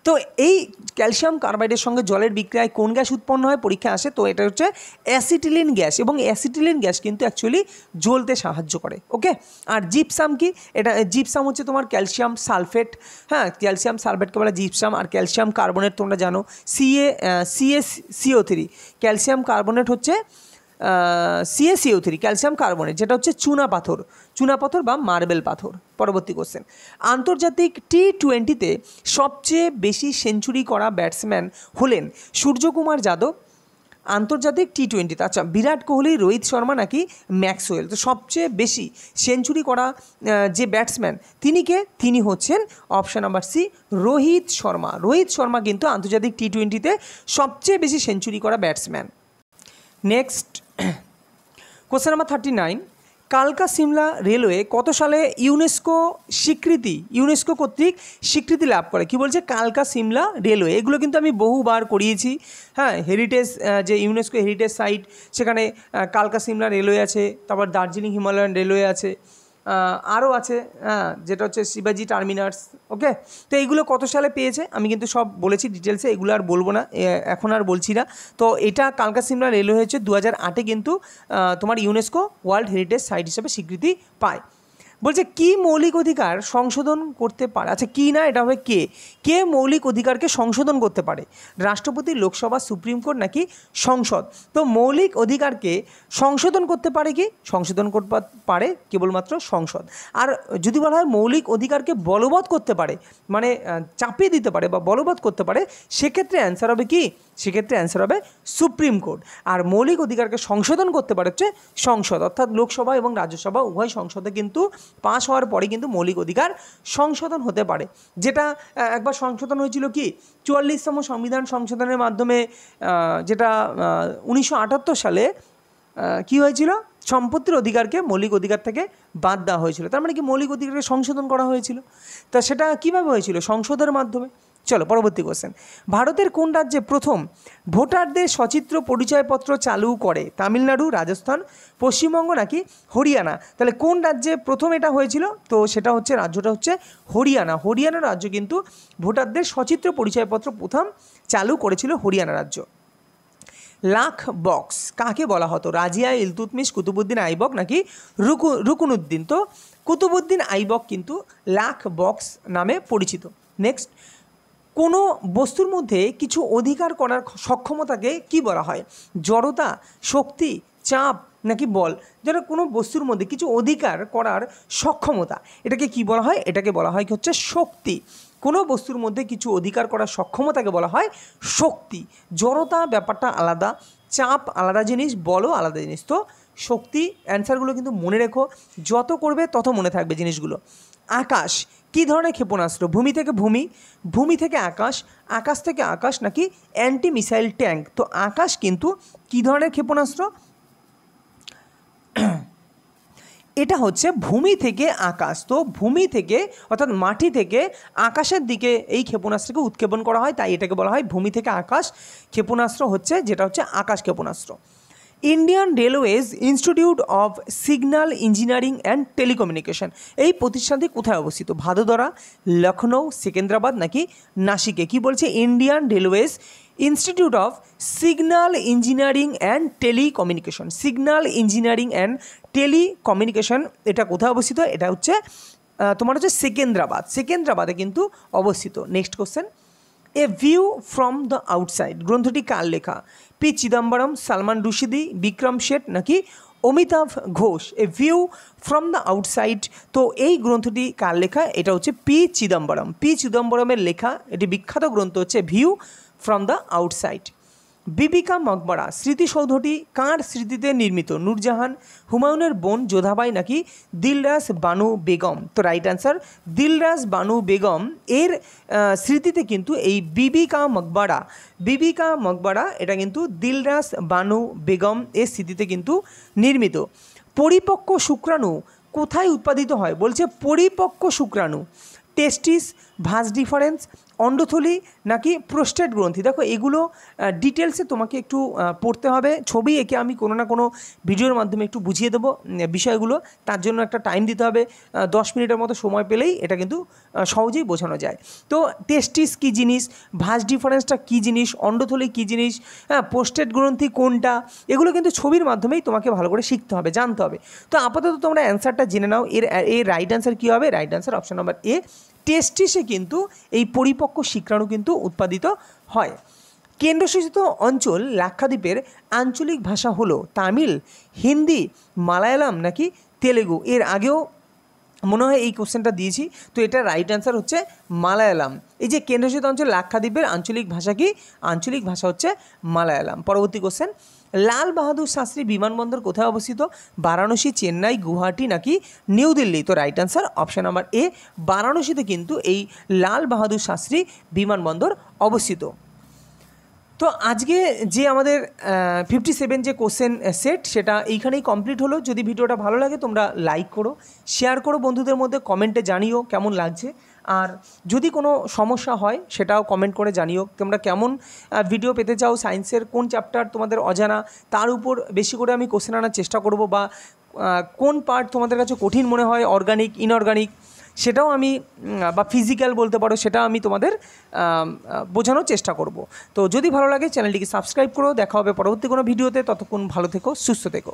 তো এই ক্যালসিয়াম কার্বাইডের সঙ্গে জলের বিক্রিয়ায় কোন গ্যাস উৎপন্ন হয় পরীক্ষা আসে, তো এটা হচ্ছে অ্যাসিটিলিন গ্যাস এবং অ্যাসিটিলিন গ্যাস কিন্তু অ্যাকচুয়ালি জ্বলতে সাহায্য করে। ওকে, আর জিপসাম কি, এটা জিপসাম হচ্ছে তোমার ক্যালসিয়াম সালফেট, হ্যাঁ ক্যালসিয়াম সালফেটকে বলে জিপসাম। আর ক্যালসিয়াম কার্বনেট তোমরা জানো CaCO3, ক্যালসিয়াম কার্বনেট হচ্ছে CaCO3 ক্যালসিয়াম কার্বনেট, যেটা হচ্ছে চুনাপাথর বা মার্বেল পাথর। পরবর্তী কোশ্চেন, আন্তর্জাতিক T20তে সবচেয়ে বেশি সেঞ্চুরি করা ব্যাটসম্যান হলেন সূর্যকুমার যাদব। আন্তর্জাতিক T20তে আচ্ছা বিরাট কোহলি, রোহিত শর্মা নাকি ম্যাক্সওয়েল? তো সবচেয়ে বেশি সেঞ্চুরি করা যে ব্যাটসম্যান তিনি কে? তিনি হচ্ছেন option number C Rohit Sharma. Rohit Sharma কিন্তু আন্তর্জাতিক T20তে সবচেয়ে বেশি সেঞ্চুরি করা ব্যাটসম্যান। নেক্সট কোশ্চেন নাম্বার 39, কালকা সিমলা রেলওয়ে কত সালে ইউনেস্কো কর্তৃক স্বীকৃতি লাভ করে? কি বলছে? কালকা সিমলা রেলওয়ে, এগুলো কিন্তু আমি বহুবার করিয়েছি। হ্যাঁ, হেরিটেজ যে ইউনেস্কো হেরিটেজ সাইট, সেখানে কালকা সিমলা রেলওয়ে আছে, তারপর দার্জিলিং হিমালয়ান রেলওয়ে আছে, আরও আছে, হ্যাঁ যেটা হচ্ছে শিবাজি টার্মিনাস। ওকে, তো এইগুলো কত সালে পেয়েছে আমি কিন্তু সব বলেছি ডিটেলসে, এগুলো আর বলবো না, এখন আর বলছি না। তো এটা কালকা সিমলা রেলওয়ে হচ্ছে 2008-এ কিন্তু তোমার ইউনেস্কো ওয়ার্ল্ড হেরিটেজ সাইট হিসেবে স্বীকৃতি পায়। বলছে কি মৌলিক অধিকার সংশোধন করতে পারে? আচ্ছা কি না, এটা হবে কে মৌলিক অধিকারকে সংশোধন করতে পারে? রাষ্ট্রপতি, লোকসভা, সুপ্রিম কোর্ট নাকি সংসদ? তো মৌলিক অধিকারকে সংশোধন করতে পারে কি? সংশোধন করতে পারে কেবলমাত্র সংসদ। আর যদি বলা হয় মৌলিক অধিকারকে বলবৎ করতে পারে, মানে চাপিয়ে দিতে পারে বা বলবৎ করতে পারে, সেক্ষেত্রে অ্যান্সার হবে কি? সেক্ষেত্রে অ্যান্সার হবে সুপ্রিম কোর্ট। আর মৌলিক অধিকারকে সংশোধন করতে পারে হচ্ছে সংসদ, অর্থাৎ লোকসভা এবং রাজ্যসভা উভয় সংসদে কিন্তু পাস হওয়ার পরে কিন্তু মৌলিক অধিকার সংশোধন হতে পারে। যেটা একবার সংশোধন হয়েছিল কি 44তম সংবিধান সংশোধনের মাধ্যমে, যেটা 1978 সালে কি হয়েছিল? সম্পত্তির অধিকারকে মৌলিক অধিকার থেকে বাদ দেওয়া হয়েছিল। তার মানে কি মৌলিক অধিকারকে সংশোধন করা হয়েছিল। তা সেটা কীভাবে হয়েছিল? সংসদের মাধ্যমে। চলো পরবর্তী কোশ্চেন, ভারতের কোন রাজ্যে প্রথম ভোটারদের সচিত্র পরিচয়পত্র চালু করে? তামিলনাড়ু, রাজস্থান, পশ্চিমবঙ্গ নাকি হরিয়ানা? তাহলে কোন রাজ্যে প্রথম এটা হয়েছিল? তো সেটা হচ্ছে রাজ্যটা হচ্ছে হরিয়ানা। হরিয়ানা রাজ্য কিন্তু ভোটারদের সচিত্র পরিচয়পত্র প্রথম চালু করেছিল হরিয়ানা রাজ্য। লাখ বক্স কাকে বলা হতো? রাজিয়া, ইলতুৎমিশ, কুতুবুদ্দিন আইবক নাকি রুকনুদ্দিন? তো কুতুবুদ্দিন আইবক কিন্তু লাখ বক্স নামে পরিচিত। নেক্সট, কোনো বস্তুর মধ্যে কিছু অধিকার করার সক্ষমতাকে কি বলা হয়? জড়তা, শক্তি, চাপ নাকি বল? যেটা কোনো বস্তুর মধ্যে কিছু অধিকার করার সক্ষমতা, এটাকে কি বলা হয়? এটাকে বলা হয় কি হচ্ছে শক্তি। কোনো বস্তুর মধ্যে কিছু অধিকার করার সক্ষমতাকে বলা হয় শক্তি। জড়তা ব্যাপারটা আলাদা, চাপ আলাদা জিনিস, বলও আলাদা জিনিস। তো শক্তি অ্যান্সারগুলো কিন্তু মনে রেখো, যত করবে তত মনে থাকবে জিনিসগুলো। আকাশ কী ধরনের ক্ষেপণাস্ত্র? ভূমি থেকে ভূমি, ভূমি থেকে আকাশ, আকাশ থেকে আকাশ নাকি অ্যান্টি মিসাইল ট্যাঙ্ক? তো আকাশ কিন্তু কী ধরনের ক্ষেপণাস্ত্র? এটা হচ্ছে ভূমি থেকে আকাশ। তো ভূমি থেকে অর্থাৎ মাটি থেকে আকাশের দিকে এই ক্ষেপণাস্ত্রকে উৎক্ষেপণ করা হয়, তাই এটাকে বলা হয় ভূমি থেকে আকাশ ক্ষেপণাস্ত্র হচ্ছে, যেটা হচ্ছে আকাশ ক্ষেপণাস্ত্র। Indian railways institute of signal engineering and telecommunication, এই প্রতিষ্ঠানটি কোথায় অবস্থিত? ভাদোদরা, লখনৌ, সেকেন্দ্রাবাদ নাকি নাসিকে? কি বলছে? Indian railways institute of signal engineering and telecommunication, signal engineering and telecommunication এটা কোথায় অবস্থিত? এটা হচ্ছে তোমার হচ্ছে সেকেন্দ্রাবাদ, সেকেন্দ্রাবাদে কিন্তু অবস্থিত। Next question, a view from the outside গ্রন্থটি কার লেখা? পি চিদম্বরম, সালমান রুশিদি, বিক্রম শেঠ নাকি Amitabh Ghosh? A view from the outside, তো এই গ্রন্থটি কার লেখা? এটা হচ্ছে পি চিদম্বরম, পি চিদম্বরমের লেখা এটি বিখ্যাত গ্রন্থ হচ্ছে ভিউ ফ্রম দ্য আউটসাইড। বিবি কা মকবরা স্মৃতিসৌধটি কার স্মৃতিতে নির্মিত? নূরজাহান, হুমায়ুনের বোন যোধাবাই নাকি দিলরাস বানু বেগম? তো রাইট অ্যান্সার দিলরাস বানু বেগম এর স্মৃতিতে কিন্তু এই বিবি কা মকবরা, বিবি কা মকবরা এটা কিন্তু দিলরাস বানু বেগম এর স্মৃতিতে কিন্তু নির্মিত। পরিপক্ক শুক্রাণু কোথায় উৎপাদিত হয়? বলছে পরিপক্ক শুক্রাণু টেস্টিস, ভাস ডিফারেন্স, অন্ডথলি নাকি প্রোস্টেট গ্রন্থি? দেখো এগুলো ডিটেলসে তোমাকে একটু পড়তে হবে, ছবি এঁকে আমি কোনো না কোনো ভিডিওর মাধ্যমে একটু বুঝিয়ে দেবো বিষয়গুলো, তার জন্য একটা টাইম দিতে হবে, 10 মিনিটের মতো সময় পেলেই এটা কিন্তু সহজেই বোঝানো যায়। তো টেস্টিস কী জিনিস, ভাস ডিফারেন্সটা কী জিনিস, অন্ডথলি কী জিনিস, হ্যাঁ প্রোস্টেট গ্রন্থি কোনটা, এগুলো কিন্তু ছবির মাধ্যমেই তোমাকে ভালো করে শিখতে হবে, জানতে হবে। তো আপাতত তোমরা অ্যান্সারটা জেনে নাও, এর রাইট অ্যান্সার কী হবে? Right answer option number A, টেস্টিসে কিন্তু এই পরিপক্ক শুক্রাণু কিন্তু উৎপাদিত হয়। কেন্দ্রশাসিত অঞ্চল লাক্ষাদ্বীপের আঞ্চলিক ভাষা হলো তামিল, হিন্দি, মালায়ালাম নাকি তেলেগু? এর আগেও মনে হয় এই কোশ্চেনটা দিয়েছি, তো এটা রাইট অ্যান্সার হচ্ছে মালায়ালাম। এই যে কেন্দ্রশাসিত অঞ্চল লাক্ষাদ্বীপের আঞ্চলিক ভাষা কি? আঞ্চলিক ভাষা হচ্ছে মালায়ালাম। পরবর্তী কোশ্চেন, লাল বাহাদুর শাস্ত্রী বিমানবন্দর কোথায় অবস্থিত? বারাণসী, চেন্নাই, গুয়াহাটি নাকি নিউ দিল্লি? তো right answer option number A, বারাণসীতে কিন্তু এই লাল বাহাদুর শাস্ত্রী বিমানবন্দর অবস্থিত। তো আজকে যে আমাদের 57 যে কোশ্চেন সেট সেটা এইখানেই কমপ্লিট হলো। যদি ভিডিওটা ভালো লাগে তোমরা লাইক করো, শেয়ার করো বন্ধুদের মধ্যে, কমেন্টে জানিও কেমন লাগছে। আর যদি কোনো সমস্যা হয় সেটাও কমেন্ট করে জানিও, তোমরা কেমন ভিডিও পেতে চাও, সায়েন্সের কোন চ্যাপ্টার তোমাদের অজানা তার উপর বেশি করে আমি কোশ্চেন আনার চেষ্টা করব, বা কোন পার্ট তোমাদের কাছে কঠিন মনে হয়, অর্গানিক, ইনঅর্গানিক, সেটাও আমি, বা ফিজিক্যাল বলতে পারো, সেটা আমি তোমাদের বোঝানোর চেষ্টা করব। তো যদি ভালো লাগে চ্যানেলটিকে সাবস্ক্রাইব করো, দেখা হবে পরবর্তী কোনো ভিডিওতে, ততক্ষণ ভালো থেকো, সুস্থ থেকো।